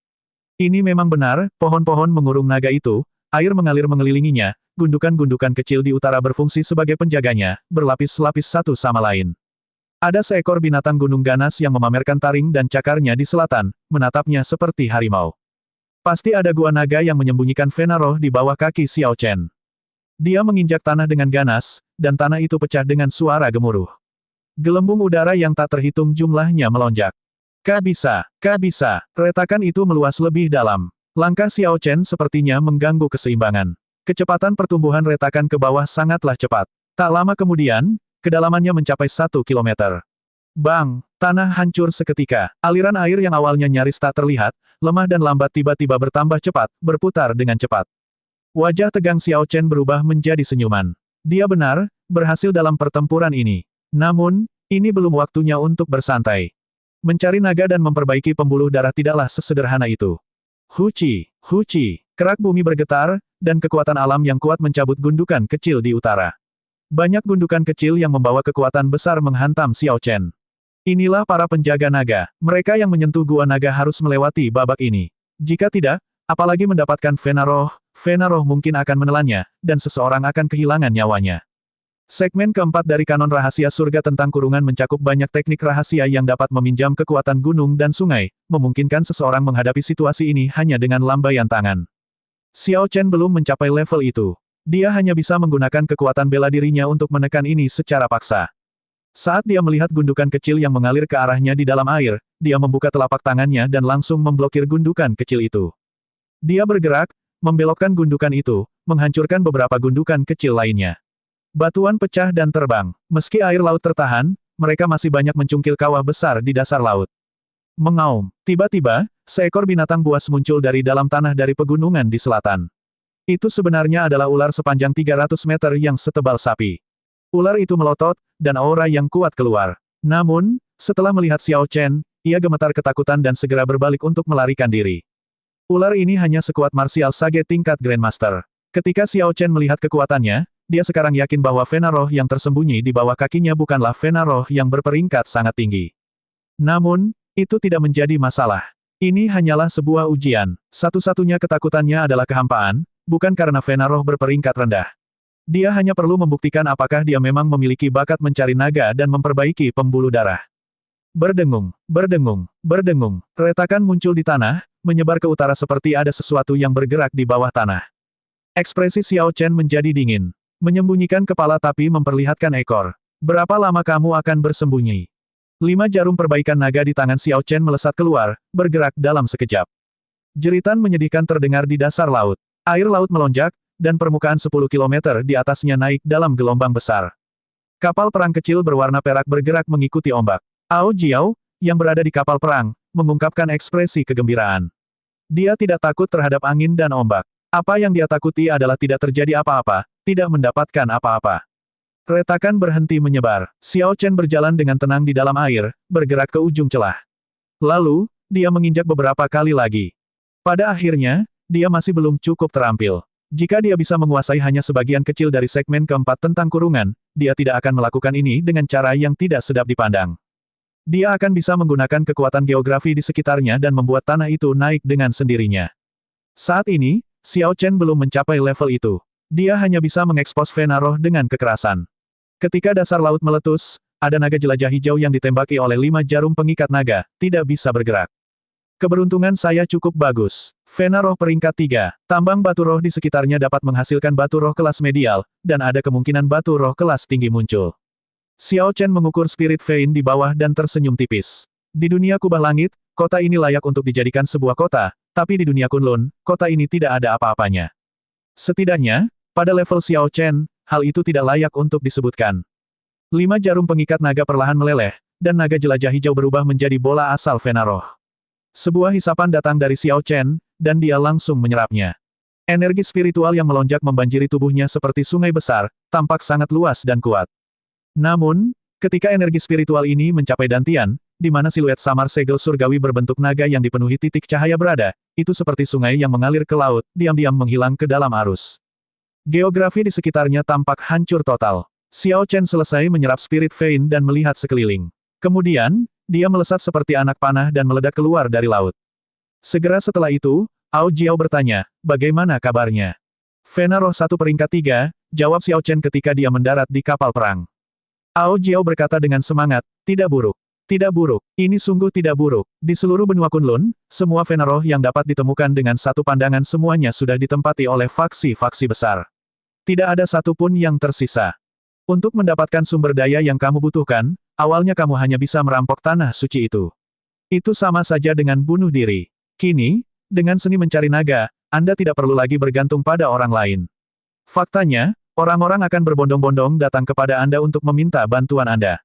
Ini memang benar, pohon-pohon mengurung naga itu, air mengalir mengelilinginya, gundukan-gundukan kecil di utara berfungsi sebagai penjaganya, berlapis-lapis satu sama lain. Ada seekor binatang gunung ganas yang memamerkan taring dan cakarnya di selatan, menatapnya seperti harimau. Pasti ada Gua Naga yang menyembunyikan Venaroh di bawah kaki Xiao Chen. Dia menginjak tanah dengan ganas, dan tanah itu pecah dengan suara gemuruh. Gelembung udara yang tak terhitung jumlahnya melonjak. Kak bisa, retakan itu meluas lebih dalam. Langkah Xiao Chen sepertinya mengganggu keseimbangan. Kecepatan pertumbuhan retakan ke bawah sangatlah cepat. Tak lama kemudian, kedalamannya mencapai 1 kilometer. Bang! Tanah hancur seketika. Aliran air yang awalnya nyaris tak terlihat, lemah dan lambat tiba-tiba bertambah cepat, berputar dengan cepat. Wajah tegang Xiao Chen berubah menjadi senyuman. Dia benar, berhasil dalam pertempuran ini. Namun, ini belum waktunya untuk bersantai. Mencari naga dan memperbaiki pembuluh darah tidaklah sesederhana itu. Huci! Kerak bumi bergetar, dan kekuatan alam yang kuat mencabut gundukan kecil di utara. Banyak gundukan kecil yang membawa kekuatan besar menghantam Xiao Chen. Inilah para penjaga naga. Mereka yang menyentuh Gua Naga harus melewati babak ini. Jika tidak, apalagi mendapatkan Venaroh mungkin akan menelannya, dan seseorang akan kehilangan nyawanya. Segmen keempat dari Kanon Rahasia Surga tentang kurungan mencakup banyak teknik rahasia yang dapat meminjam kekuatan gunung dan sungai, memungkinkan seseorang menghadapi situasi ini hanya dengan lambaian tangan. Xiao Chen belum mencapai level itu. Dia hanya bisa menggunakan kekuatan bela dirinya untuk menekan ini secara paksa. Saat dia melihat gundukan kecil yang mengalir ke arahnya di dalam air, dia membuka telapak tangannya dan langsung memblokir gundukan kecil itu. Dia bergerak, membelokkan gundukan itu, menghancurkan beberapa gundukan kecil lainnya. Batuan pecah dan terbang. Meski air laut tertahan, mereka masih banyak mencungkil kawah besar di dasar laut. Mengaum. Tiba-tiba, seekor binatang buas muncul dari dalam tanah dari pegunungan di selatan. Itu sebenarnya adalah ular sepanjang 300 meter yang setebal sapi. Ular itu melotot, dan aura yang kuat keluar. Namun, setelah melihat Xiao Chen, ia gemetar ketakutan dan segera berbalik untuk melarikan diri. Ular ini hanya sekuat martial sage tingkat Grandmaster. Ketika Xiao Chen melihat kekuatannya, dia sekarang yakin bahwa Venaroh yang tersembunyi di bawah kakinya bukanlah Venaroh yang berperingkat sangat tinggi. Namun, itu tidak menjadi masalah. Ini hanyalah sebuah ujian. Satu-satunya ketakutannya adalah kehampaan, bukan karena Venaroh berperingkat rendah. Dia hanya perlu membuktikan apakah dia memang memiliki bakat mencari naga dan memperbaiki pembuluh darah. Berdengung. Retakan muncul di tanah, menyebar ke utara seperti ada sesuatu yang bergerak di bawah tanah. Ekspresi Xiao Chen menjadi dingin. Menyembunyikan kepala tapi memperlihatkan ekor. Berapa lama kamu akan bersembunyi? 5 jarum perbaikan naga di tangan Xiao Chen melesat keluar, bergerak dalam sekejap. Jeritan menyedihkan terdengar di dasar laut. Air laut melonjak, dan permukaan 10 kilometer di atasnya naik dalam gelombang besar. Kapal perang kecil berwarna perak bergerak mengikuti ombak. Ao Jiao, yang berada di kapal perang, mengungkapkan ekspresi kegembiraan. Dia tidak takut terhadap angin dan ombak. Apa yang dia takuti adalah tidak terjadi apa-apa, tidak mendapatkan apa-apa. Retakan berhenti menyebar. Xiao Chen berjalan dengan tenang di dalam air, bergerak ke ujung celah. Lalu, dia menginjak beberapa kali lagi. Pada akhirnya, dia masih belum cukup terampil. Jika dia bisa menguasai hanya sebagian kecil dari segmen keempat tentang kurungan, dia tidak akan melakukan ini dengan cara yang tidak sedap dipandang. Dia akan bisa menggunakan kekuatan geografi di sekitarnya dan membuat tanah itu naik dengan sendirinya. Saat ini, Xiao Chen belum mencapai level itu. Dia hanya bisa mengekspos Vena Roh dengan kekerasan. Ketika dasar laut meletus, ada naga jelajah hijau yang ditembaki oleh 5 jarum pengikat naga, tidak bisa bergerak. Keberuntungan saya cukup bagus. Vena Roh peringkat 3. Tambang batu roh di sekitarnya dapat menghasilkan batu roh kelas medial, dan ada kemungkinan batu roh kelas tinggi muncul. Xiao Chen mengukur Spirit Vein di bawah dan tersenyum tipis. Di dunia kubah langit, kota ini layak untuk dijadikan sebuah kota, tapi di dunia Kunlun, kota ini tidak ada apa-apanya. Setidaknya, pada level Xiao Chen, hal itu tidak layak untuk disebutkan. 5 jarum pengikat naga perlahan meleleh, dan naga jelajah hijau berubah menjadi bola asal Vena Roh. Sebuah hisapan datang dari Xiao Chen, dan dia langsung menyerapnya. Energi spiritual yang melonjak membanjiri tubuhnya seperti sungai besar, tampak sangat luas dan kuat. Namun, ketika energi spiritual ini mencapai dantian, di mana siluet samar segel surgawi berbentuk naga yang dipenuhi titik cahaya berada, itu seperti sungai yang mengalir ke laut, diam-diam menghilang ke dalam arus. Geografi di sekitarnya tampak hancur total. Xiao Chen selesai menyerap Spirit Vein dan melihat sekeliling. Kemudian, dia melesat seperti anak panah dan meledak keluar dari laut. Segera setelah itu, Ao Jiao bertanya, bagaimana kabarnya? Vena Roh 1 peringkat 3, jawab Xiao Chen ketika dia mendarat di kapal perang. Ao Jiao berkata dengan semangat, tidak buruk. Tidak buruk. Ini sungguh tidak buruk. Di seluruh benua Kunlun, semua Vena Roh yang dapat ditemukan dengan satu pandangan semuanya sudah ditempati oleh faksi-faksi besar. Tidak ada satupun yang tersisa. Untuk mendapatkan sumber daya yang kamu butuhkan, awalnya kamu hanya bisa merampok tanah suci itu. Itu sama saja dengan bunuh diri. Kini, dengan seni mencari naga, Anda tidak perlu lagi bergantung pada orang lain. Faktanya, orang-orang akan berbondong-bondong datang kepada Anda untuk meminta bantuan Anda.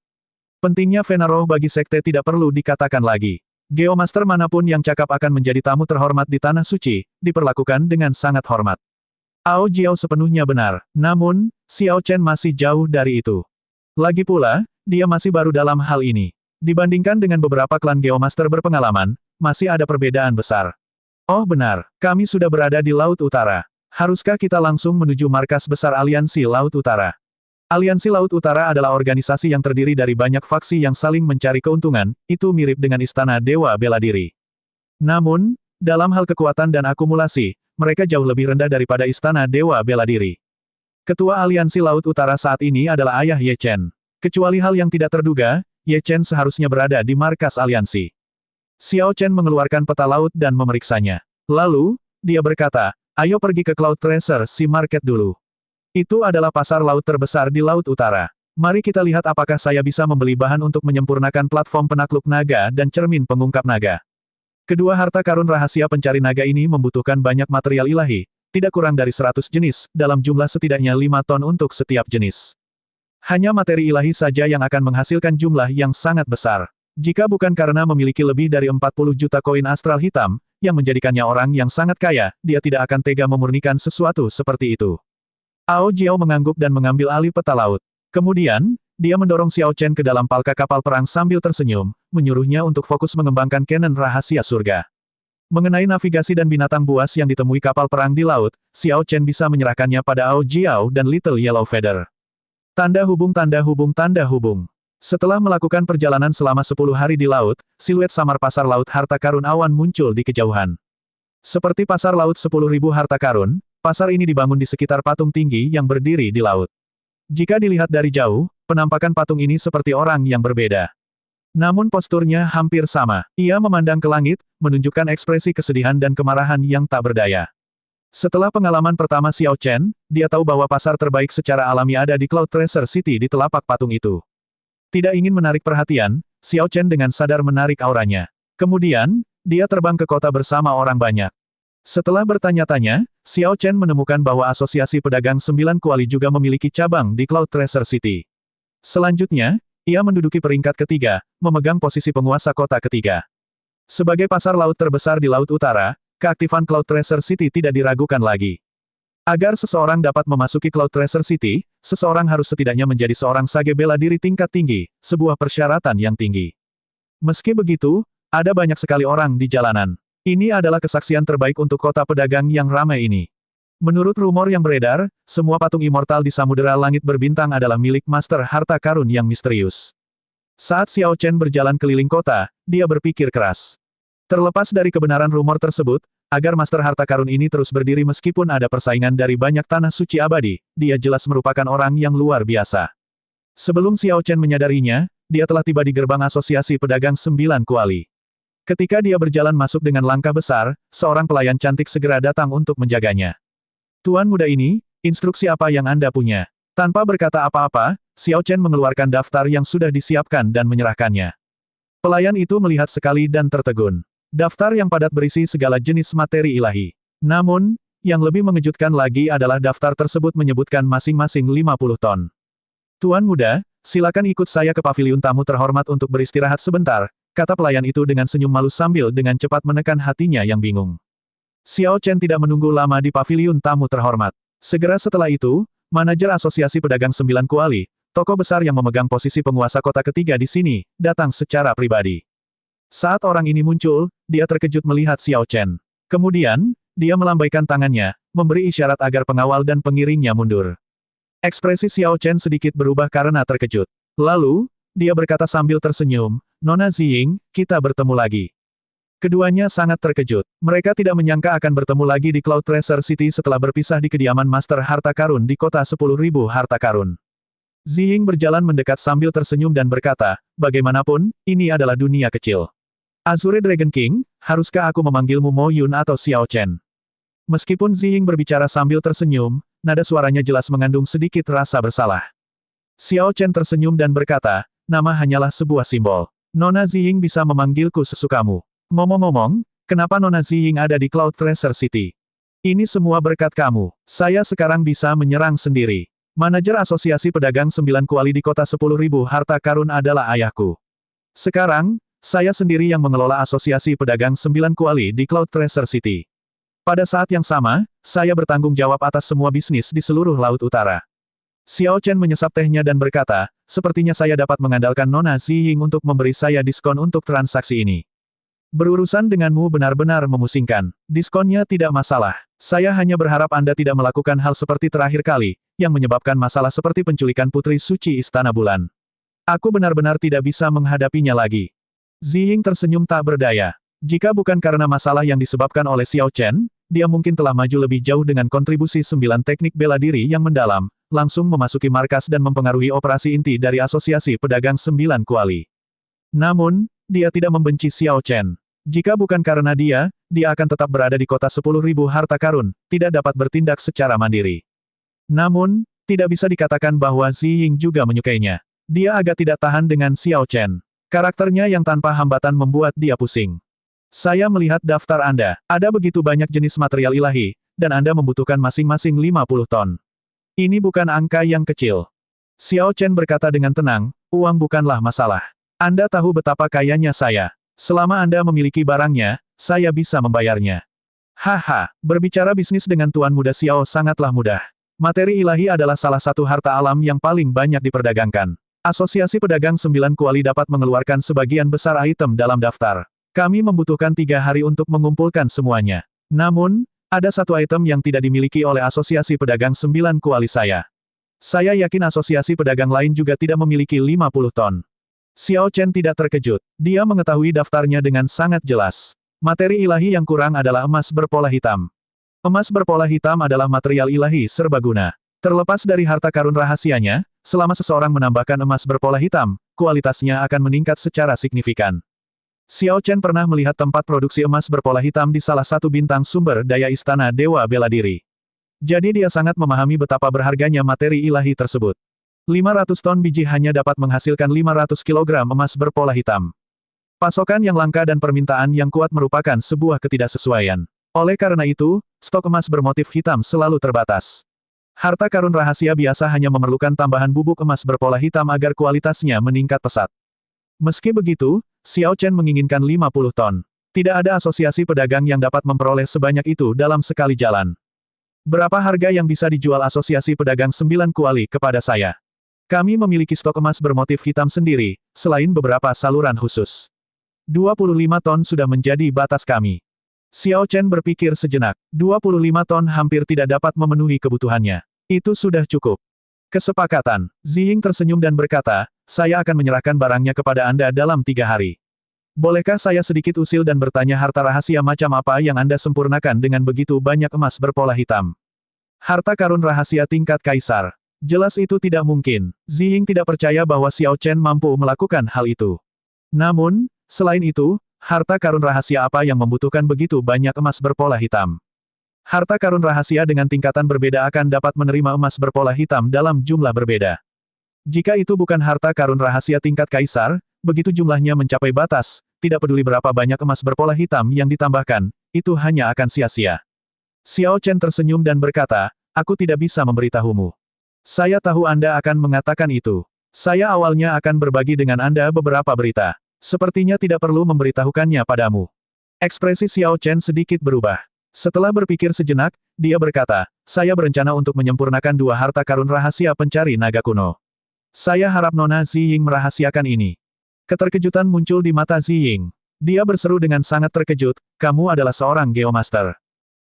Pentingnya Vena Roh bagi sekte tidak perlu dikatakan lagi. Geomaster manapun yang cakap akan menjadi tamu terhormat di tanah suci, diperlakukan dengan sangat hormat. Ao Jiao sepenuhnya benar, namun, Xiao Chen masih jauh dari itu. Lagi pula, dia masih baru dalam hal ini. Dibandingkan dengan beberapa klan Geomaster berpengalaman, masih ada perbedaan besar. Oh benar, kami sudah berada di Laut Utara. Haruskah kita langsung menuju markas besar Aliansi Laut Utara? Aliansi Laut Utara adalah organisasi yang terdiri dari banyak faksi yang saling mencari keuntungan, itu mirip dengan Istana Dewa Bela Diri. Namun, dalam hal kekuatan dan akumulasi, mereka jauh lebih rendah daripada Istana Dewa Bela Diri. Ketua Aliansi Laut Utara saat ini adalah Ayah Ye Chen. Kecuali hal yang tidak terduga, Ye Chen seharusnya berada di markas aliansi. Xiao Chen mengeluarkan peta laut dan memeriksanya. Lalu, dia berkata, ayo pergi ke Cloud Treasure Sea Market dulu. Itu adalah pasar laut terbesar di Laut Utara. Mari kita lihat apakah saya bisa membeli bahan untuk menyempurnakan platform penakluk naga dan cermin pengungkap naga. Kedua harta karun rahasia pencari naga ini membutuhkan banyak material ilahi, tidak kurang dari 100 jenis, dalam jumlah setidaknya 5 ton untuk setiap jenis. Hanya materi ilahi saja yang akan menghasilkan jumlah yang sangat besar. Jika bukan karena memiliki lebih dari 40 juta koin astral hitam, yang menjadikannya orang yang sangat kaya, dia tidak akan tega memurnikan sesuatu seperti itu. Ao Jiao mengangguk dan mengambil alih peta laut. Kemudian, dia mendorong Xiao Chen ke dalam palka kapal perang sambil tersenyum, menyuruhnya untuk fokus mengembangkan cannon rahasia surga. Mengenai navigasi dan binatang buas yang ditemui kapal perang di laut, Xiao Chen bisa menyerahkannya pada Ao Jiao dan Little Yellow Feather. Tanda hubung tanda hubung tanda hubung. Setelah melakukan perjalanan selama 10 hari di laut, siluet samar pasar laut harta karun awan muncul di kejauhan. Seperti pasar laut 10.000 harta karun, pasar ini dibangun di sekitar patung tinggi yang berdiri di laut. Jika dilihat dari jauh, penampakan patung ini seperti orang yang berbeda. Namun posturnya hampir sama. Ia memandang ke langit, menunjukkan ekspresi kesedihan dan kemarahan yang tak berdaya. Setelah pengalaman pertama Xiao Chen, dia tahu bahwa pasar terbaik secara alami ada di Cloud Treasure City di telapak patung itu. Tidak ingin menarik perhatian, Xiao Chen dengan sadar menarik auranya. Kemudian, dia terbang ke kota bersama orang banyak. Setelah bertanya-tanya, Xiao Chen menemukan bahwa Asosiasi Pedagang Sembilan Kuali juga memiliki cabang di Cloud Tracer City. Selanjutnya, ia menduduki peringkat ketiga, memegang posisi penguasa kota ketiga. Sebagai pasar laut terbesar di Laut Utara, keaktifan Cloud Tracer City tidak diragukan lagi. Agar seseorang dapat memasuki Cloud Tracer City, seseorang harus setidaknya menjadi seorang sage bela diri tingkat tinggi, sebuah persyaratan yang tinggi. Meski begitu, ada banyak sekali orang di jalanan. Ini adalah kesaksian terbaik untuk kota pedagang yang ramai ini. Menurut rumor yang beredar, semua patung immortal di Samudera Langit Berbintang adalah milik Master Harta Karun yang misterius. Saat Xiao Chen berjalan keliling kota, dia berpikir keras. Terlepas dari kebenaran rumor tersebut, agar Master Harta Karun ini terus berdiri meskipun ada persaingan dari banyak tanah suci abadi, dia jelas merupakan orang yang luar biasa. Sebelum Xiao Chen menyadarinya, dia telah tiba di gerbang Asosiasi Pedagang Sembilan Kuali. Ketika dia berjalan masuk dengan langkah besar, seorang pelayan cantik segera datang untuk menjaganya. Tuan muda ini, instruksi apa yang Anda punya? Tanpa berkata apa-apa, Xiao Chen mengeluarkan daftar yang sudah disiapkan dan menyerahkannya. Pelayan itu melihat sekali dan tertegun. Daftar yang padat berisi segala jenis materi ilahi. Namun, yang lebih mengejutkan lagi adalah daftar tersebut menyebutkan masing-masing 50 ton. Tuan muda, silakan ikut saya ke paviliun tamu terhormat untuk beristirahat sebentar, kata pelayan itu dengan senyum malu sambil dengan cepat menekan hatinya yang bingung. Xiao Chen tidak menunggu lama di paviliun tamu terhormat. Segera setelah itu, manajer Asosiasi Pedagang Sembilan Kuali, tokoh besar yang memegang posisi penguasa kota ketiga di sini, datang secara pribadi. Saat orang ini muncul, dia terkejut melihat Xiao Chen. Kemudian, dia melambaikan tangannya, memberi isyarat agar pengawal dan pengiringnya mundur. Ekspresi Xiao Chen sedikit berubah karena terkejut. Lalu, dia berkata sambil tersenyum, Nona Ziying, kita bertemu lagi. Keduanya sangat terkejut. Mereka tidak menyangka akan bertemu lagi di Cloud Tracer City setelah berpisah di kediaman Master Harta Karun di kota 10.000 Harta Karun. Ziying berjalan mendekat sambil tersenyum dan berkata, bagaimanapun, ini adalah dunia kecil. Azure Dragon King, haruskah aku memanggilmu Mo Yun atau Xiao Chen? Meskipun Ziying berbicara sambil tersenyum, nada suaranya jelas mengandung sedikit rasa bersalah. Xiao Chen tersenyum dan berkata, nama hanyalah sebuah simbol. Nona Ziying bisa memanggilku sesukamu. Ngomong-ngomong, kenapa Nona Ziying ada di Cloud Tracer City? Ini semua berkat kamu. Saya sekarang bisa menyerang sendiri. Manajer Asosiasi Pedagang Sembilan Kuali di kota 10.000 Harta Karun adalah ayahku. Sekarang, saya sendiri yang mengelola Asosiasi Pedagang Sembilan Kuali di Cloud Tracer City. Pada saat yang sama, saya bertanggung jawab atas semua bisnis di seluruh Laut Utara. Xiao Chen menyesap tehnya dan berkata, sepertinya saya dapat mengandalkan Nona Ziying untuk memberi saya diskon untuk transaksi ini. Berurusan denganmu benar-benar memusingkan. Diskonnya tidak masalah. Saya hanya berharap Anda tidak melakukan hal seperti terakhir kali, yang menyebabkan masalah seperti penculikan Putri Suci Istana Bulan. Aku benar-benar tidak bisa menghadapinya lagi. Ziying tersenyum tak berdaya. Jika bukan karena masalah yang disebabkan oleh Xiao Chen, dia mungkin telah maju lebih jauh dengan kontribusi 9 teknik bela diri yang mendalam, langsung memasuki markas dan mempengaruhi operasi inti dari Asosiasi Pedagang Sembilan Kuali. Namun, dia tidak membenci Xiao Chen. Jika bukan karena dia akan tetap berada di kota 10.000 Harta Karun, tidak dapat bertindak secara mandiri. Namun, tidak bisa dikatakan bahwa Ziying juga menyukainya. Dia agak tidak tahan dengan Xiao Chen. Karakternya yang tanpa hambatan membuat dia pusing. Saya melihat daftar Anda. Ada begitu banyak jenis material ilahi, dan Anda membutuhkan masing-masing 50 ton. Ini bukan angka yang kecil. Xiao Chen berkata dengan tenang, uang bukanlah masalah. Anda tahu betapa kayanya saya. Selama Anda memiliki barangnya, saya bisa membayarnya. Haha, berbicara bisnis dengan Tuan Muda Xiao sangatlah mudah. Materi ilahi adalah salah satu harta alam yang paling banyak diperdagangkan. Asosiasi Pedagang Sembilan Kuali dapat mengeluarkan sebagian besar item dalam daftar. Kami membutuhkan 3 hari untuk mengumpulkan semuanya. Namun, ada satu item yang tidak dimiliki oleh Asosiasi Pedagang Sembilan Kuali saya. Saya yakin asosiasi pedagang lain juga tidak memiliki 50 ton. Xiao Chen tidak terkejut. Dia mengetahui daftarnya dengan sangat jelas. Materi ilahi yang kurang adalah emas berpola hitam. Emas berpola hitam adalah material ilahi serbaguna. Terlepas dari harta karun rahasianya, selama seseorang menambahkan emas berpola hitam, kualitasnya akan meningkat secara signifikan. Xiao Chen pernah melihat tempat produksi emas berpola hitam di salah satu bintang sumber daya Istana Dewa Bela Diri. Jadi dia sangat memahami betapa berharganya materi ilahi tersebut. 500 ton biji hanya dapat menghasilkan 500 kilogram emas berpola hitam. Pasokan yang langka dan permintaan yang kuat merupakan sebuah ketidaksesuaian. Oleh karena itu, stok emas bermotif hitam selalu terbatas. Harta karun rahasia biasa hanya memerlukan tambahan bubuk emas berpola hitam agar kualitasnya meningkat pesat. Meski begitu, Xiao Chen menginginkan 50 ton. Tidak ada asosiasi pedagang yang dapat memperoleh sebanyak itu dalam sekali jalan. Berapa harga yang bisa dijual asosiasi pedagang 9 kuali kepada saya? Kami memiliki stok emas bermotif hitam sendiri, selain beberapa saluran khusus. 25 ton sudah menjadi batas kami. Xiao Chen berpikir sejenak. 25 ton hampir tidak dapat memenuhi kebutuhannya. Itu sudah cukup. Kesepakatan. Ziying tersenyum dan berkata, saya akan menyerahkan barangnya kepada Anda dalam 3 hari. Bolehkah saya sedikit usil dan bertanya harta rahasia macam apa yang Anda sempurnakan dengan begitu banyak emas berpola hitam? Harta karun rahasia tingkat kaisar. Jelas itu tidak mungkin. Ziying tidak percaya bahwa Xiao Chen mampu melakukan hal itu. Namun, selain itu, harta karun rahasia apa yang membutuhkan begitu banyak emas berpola hitam? Harta karun rahasia dengan tingkatan berbeda akan dapat menerima emas berpola hitam dalam jumlah berbeda. Jika itu bukan harta karun rahasia tingkat kaisar, begitu jumlahnya mencapai batas, tidak peduli berapa banyak emas berpola hitam yang ditambahkan, itu hanya akan sia-sia. Xiao Chen tersenyum dan berkata, aku tidak bisa memberitahumu. Saya tahu Anda akan mengatakan itu. Saya awalnya akan berbagi dengan Anda beberapa berita. Sepertinya tidak perlu memberitahukannya padamu. Ekspresi Xiao Chen sedikit berubah. Setelah berpikir sejenak, dia berkata, saya berencana untuk menyempurnakan 2 harta karun rahasia pencari naga kuno. Saya harap Nona Ziying merahasiakan ini. Keterkejutan muncul di mata Ziying. Dia berseru dengan sangat terkejut, kamu adalah seorang Geomaster.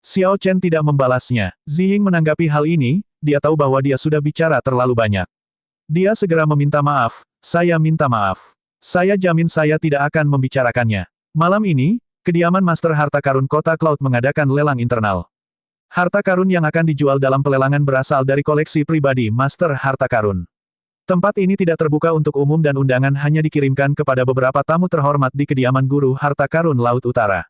Xiao Chen tidak membalasnya. Ziying menanggapi hal ini, dia tahu bahwa dia sudah bicara terlalu banyak. Dia segera meminta maaf, saya minta maaf. Saya jamin saya tidak akan membicarakannya. Malam ini, kediaman Master Harta Karun Kota Cloud mengadakan lelang internal. Harta karun yang akan dijual dalam pelelangan berasal dari koleksi pribadi Master Harta Karun. Tempat ini tidak terbuka untuk umum dan undangan hanya dikirimkan kepada beberapa tamu terhormat di kediaman Guru Harta Karun Laut Utara.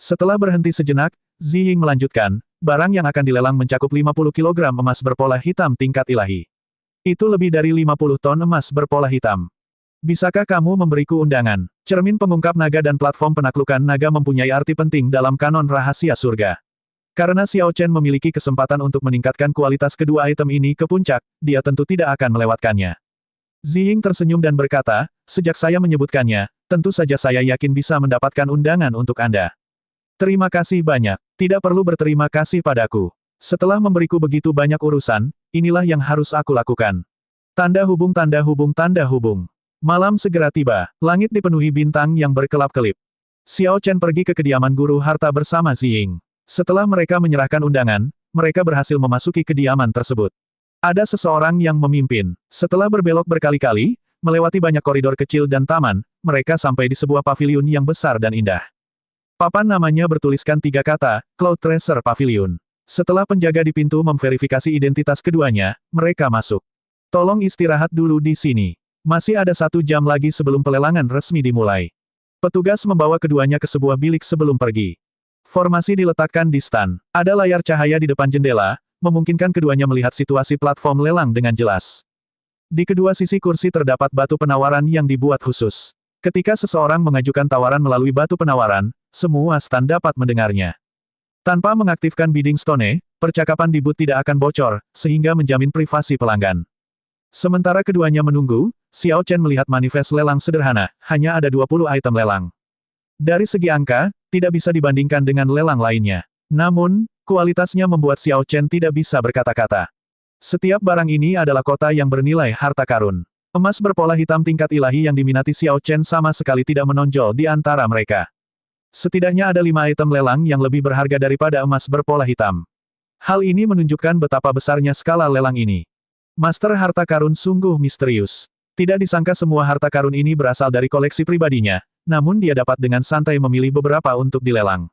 Setelah berhenti sejenak, Ziying melanjutkan, barang yang akan dilelang mencakup 50 kg emas berpola hitam tingkat ilahi. Itu lebih dari 50 ton emas berpola hitam. Bisakah kamu memberiku undangan? Cermin pengungkap naga dan platform penaklukan naga mempunyai arti penting dalam kanon rahasia surga. Karena Xiao Chen memiliki kesempatan untuk meningkatkan kualitas kedua item ini ke puncak, dia tentu tidak akan melewatkannya. Ziying tersenyum dan berkata, sejak saya menyebutkannya, tentu saja saya yakin bisa mendapatkan undangan untuk Anda. Terima kasih banyak. Tidak perlu berterima kasih padaku. Setelah memberiku begitu banyak urusan, inilah yang harus aku lakukan. Tanda hubung tanda hubung tanda hubung. Malam segera tiba, langit dipenuhi bintang yang berkelap-kelip. Xiao Chen pergi ke kediaman Guru Harta bersama Ziying. Setelah mereka menyerahkan undangan, mereka berhasil memasuki kediaman tersebut. Ada seseorang yang memimpin. Setelah berbelok berkali-kali, melewati banyak koridor kecil dan taman, mereka sampai di sebuah paviliun yang besar dan indah. Papan namanya bertuliskan 3 kata, Cloud Tracer Pavilion. Setelah penjaga di pintu memverifikasi identitas keduanya, mereka masuk. Tolong istirahat dulu di sini. Masih ada 1 jam lagi sebelum pelelangan resmi dimulai. Petugas membawa keduanya ke sebuah bilik sebelum pergi. Formasi diletakkan di stan. Ada layar cahaya di depan jendela, memungkinkan keduanya melihat situasi platform lelang dengan jelas. Di kedua sisi kursi terdapat batu penawaran yang dibuat khusus. Ketika seseorang mengajukan tawaran melalui batu penawaran, semua stan dapat mendengarnya. Tanpa mengaktifkan bidding stone, percakapan di booth tidak akan bocor, sehingga menjamin privasi pelanggan. Sementara keduanya menunggu, Xiao Chen melihat manifest lelang sederhana, hanya ada 20 item lelang. Dari segi angka, tidak bisa dibandingkan dengan lelang lainnya. Namun, kualitasnya membuat Xiao Chen tidak bisa berkata-kata. Setiap barang ini adalah kota yang bernilai harta karun. Emas berpola hitam tingkat ilahi yang diminati Xiao Chen sama sekali tidak menonjol di antara mereka. Setidaknya ada 5 item lelang yang lebih berharga daripada emas berpola hitam. Hal ini menunjukkan betapa besarnya skala lelang ini. Master Harta Karun sungguh misterius. Tidak disangka semua harta karun ini berasal dari koleksi pribadinya, namun dia dapat dengan santai memilih beberapa untuk dilelang.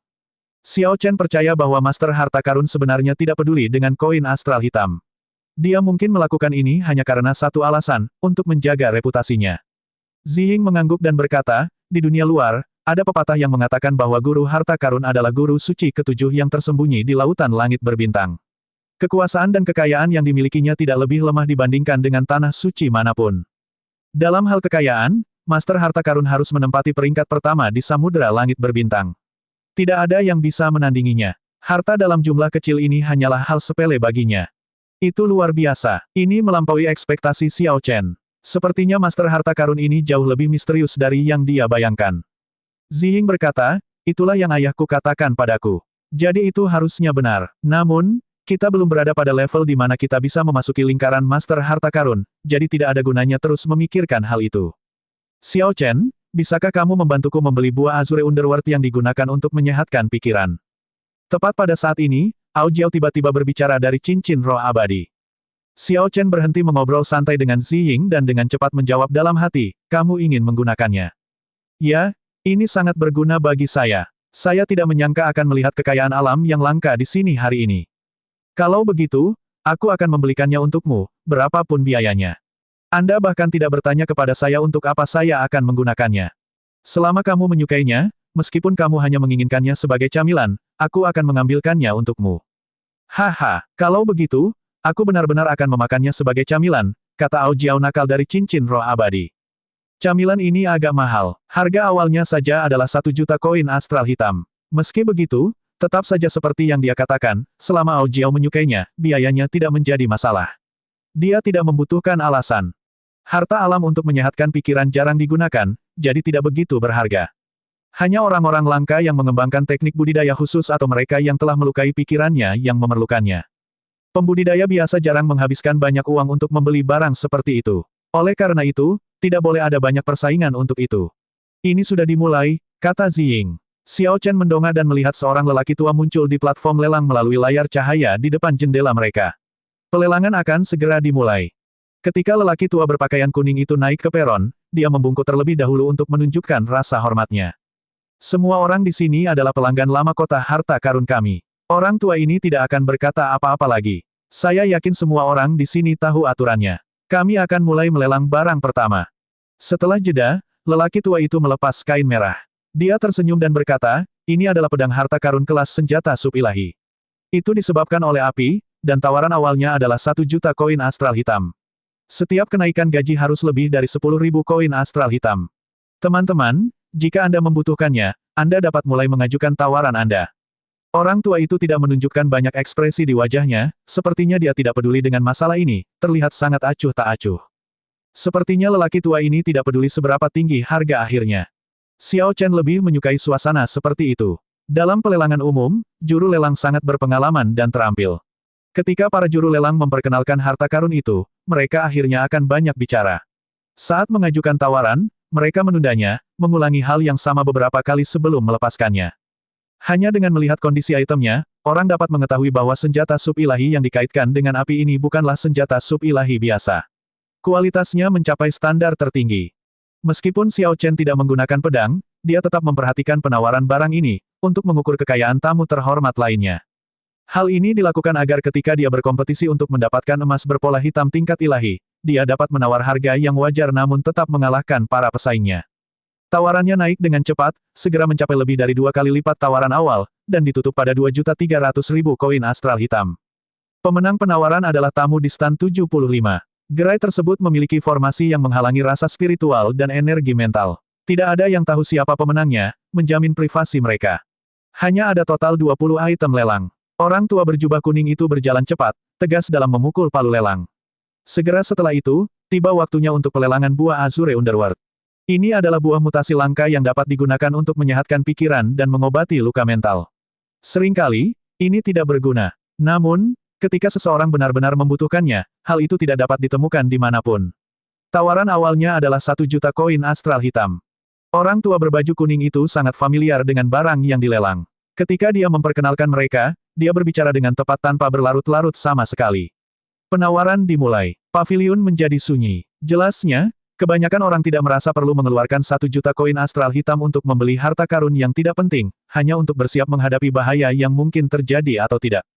Xiao Chen percaya bahwa Master Harta Karun sebenarnya tidak peduli dengan koin astral hitam. Dia mungkin melakukan ini hanya karena satu alasan, untuk menjaga reputasinya. Ziying mengangguk dan berkata, di dunia luar, ada pepatah yang mengatakan bahwa Guru Harta Karun adalah guru suci ketujuh yang tersembunyi di lautan langit berbintang. Kekuasaan dan kekayaan yang dimilikinya tidak lebih lemah dibandingkan dengan tanah suci manapun. Dalam hal kekayaan, Master Harta Karun harus menempati peringkat pertama di Samudra Langit Berbintang. Tidak ada yang bisa menandinginya. Harta dalam jumlah kecil ini hanyalah hal sepele baginya. Itu luar biasa. Ini melampaui ekspektasi Xiao Chen. Sepertinya Master Harta Karun ini jauh lebih misterius dari yang dia bayangkan. Ziying berkata, itulah yang ayahku katakan padaku. Jadi itu harusnya benar. Namun, kita belum berada pada level di mana kita bisa memasuki lingkaran Master Harta Karun, jadi tidak ada gunanya terus memikirkan hal itu. Xiao Chen, bisakah kamu membantuku membeli buah Azure Underworld yang digunakan untuk menyehatkan pikiran? Tepat pada saat ini, Ao Jiao tiba-tiba berbicara dari cincin roh abadi. Xiao Chen berhenti mengobrol santai dengan Ziying dan dengan cepat menjawab dalam hati, kamu ingin menggunakannya. Ya, ini sangat berguna bagi saya. Saya tidak menyangka akan melihat kekayaan alam yang langka di sini hari ini. Kalau begitu, aku akan membelikannya untukmu, berapapun biayanya. Anda bahkan tidak bertanya kepada saya untuk apa saya akan menggunakannya. Selama kamu menyukainya, meskipun kamu hanya menginginkannya sebagai camilan, aku akan mengambilkannya untukmu. Haha, kalau begitu, aku benar-benar akan memakannya sebagai camilan, kata Ao Jiao nakal dari cincin roh abadi. Camilan ini agak mahal, harga awalnya saja adalah 1 juta koin astral hitam. Meski begitu, tetap saja seperti yang dia katakan, selama Ao Jiao menyukainya, biayanya tidak menjadi masalah. Dia tidak membutuhkan alasan. Harta alam untuk menyehatkan pikiran jarang digunakan, jadi tidak begitu berharga. Hanya orang-orang langka yang mengembangkan teknik budidaya khusus atau mereka yang telah melukai pikirannya yang memerlukannya. Pembudidaya biasa jarang menghabiskan banyak uang untuk membeli barang seperti itu. Oleh karena itu, tidak boleh ada banyak persaingan untuk itu. Ini sudah dimulai, kata Ziying. Xiao Chen mendongak dan melihat seorang lelaki tua muncul di platform lelang melalui layar cahaya di depan jendela mereka. Pelelangan akan segera dimulai. Ketika lelaki tua berpakaian kuning itu naik ke peron, dia membungkuk terlebih dahulu untuk menunjukkan rasa hormatnya. Semua orang di sini adalah pelanggan lama kota harta karun kami. Orang tua ini tidak akan berkata apa-apa lagi. Saya yakin semua orang di sini tahu aturannya. Kami akan mulai melelang barang pertama. Setelah jeda, lelaki tua itu melepas kain merah. Dia tersenyum dan berkata, ini adalah pedang harta karun kelas senjata sub-ilahi. Itu disebabkan oleh api, dan tawaran awalnya adalah 1 juta koin astral hitam. Setiap kenaikan gaji harus lebih dari 10.000 koin astral hitam. Teman-teman, jika Anda membutuhkannya, Anda dapat mulai mengajukan tawaran Anda. Orang tua itu tidak menunjukkan banyak ekspresi di wajahnya, sepertinya dia tidak peduli dengan masalah ini, terlihat sangat acuh tak acuh. Sepertinya lelaki tua ini tidak peduli seberapa tinggi harga akhirnya. Xiao Chen lebih menyukai suasana seperti itu. Dalam pelelangan umum, juru lelang sangat berpengalaman dan terampil. Ketika para juru lelang memperkenalkan harta karun itu, mereka akhirnya akan banyak bicara. Saat mengajukan tawaran, mereka menundanya, mengulangi hal yang sama beberapa kali sebelum melepaskannya. Hanya dengan melihat kondisi itemnya, orang dapat mengetahui bahwa senjata sub-ilahi yang dikaitkan dengan api ini bukanlah senjata sub-ilahi biasa. Kualitasnya mencapai standar tertinggi. Meskipun Xiao Chen tidak menggunakan pedang, dia tetap memperhatikan penawaran barang ini, untuk mengukur kekayaan tamu terhormat lainnya. Hal ini dilakukan agar ketika dia berkompetisi untuk mendapatkan emas berpola hitam tingkat ilahi, dia dapat menawar harga yang wajar namun tetap mengalahkan para pesaingnya. Tawarannya naik dengan cepat, segera mencapai lebih dari 2 kali lipat tawaran awal, dan ditutup pada 2.300.000 koin astral hitam. Pemenang penawaran adalah tamu di stan 75. Gerai tersebut memiliki formasi yang menghalangi rasa spiritual dan energi mental. Tidak ada yang tahu siapa pemenangnya, menjamin privasi mereka. Hanya ada total 20 item lelang. Orang tua berjubah kuning itu berjalan cepat, tegas dalam memukul palu lelang. Segera setelah itu, tiba waktunya untuk pelelangan buah Azure Underworld. Ini adalah buah mutasi langka yang dapat digunakan untuk menyehatkan pikiran dan mengobati luka mental. Seringkali, ini tidak berguna. Namun, ketika seseorang benar-benar membutuhkannya, hal itu tidak dapat ditemukan dimanapun. Tawaran awalnya adalah 1 juta koin astral hitam. Orang tua berbaju kuning itu sangat familiar dengan barang yang dilelang. Ketika dia memperkenalkan mereka, dia berbicara dengan tepat tanpa berlarut-larut sama sekali. Penawaran dimulai. Paviliun menjadi sunyi. Jelasnya, kebanyakan orang tidak merasa perlu mengeluarkan 1 juta koin astral hitam untuk membeli harta karun yang tidak penting, hanya untuk bersiap menghadapi bahaya yang mungkin terjadi atau tidak.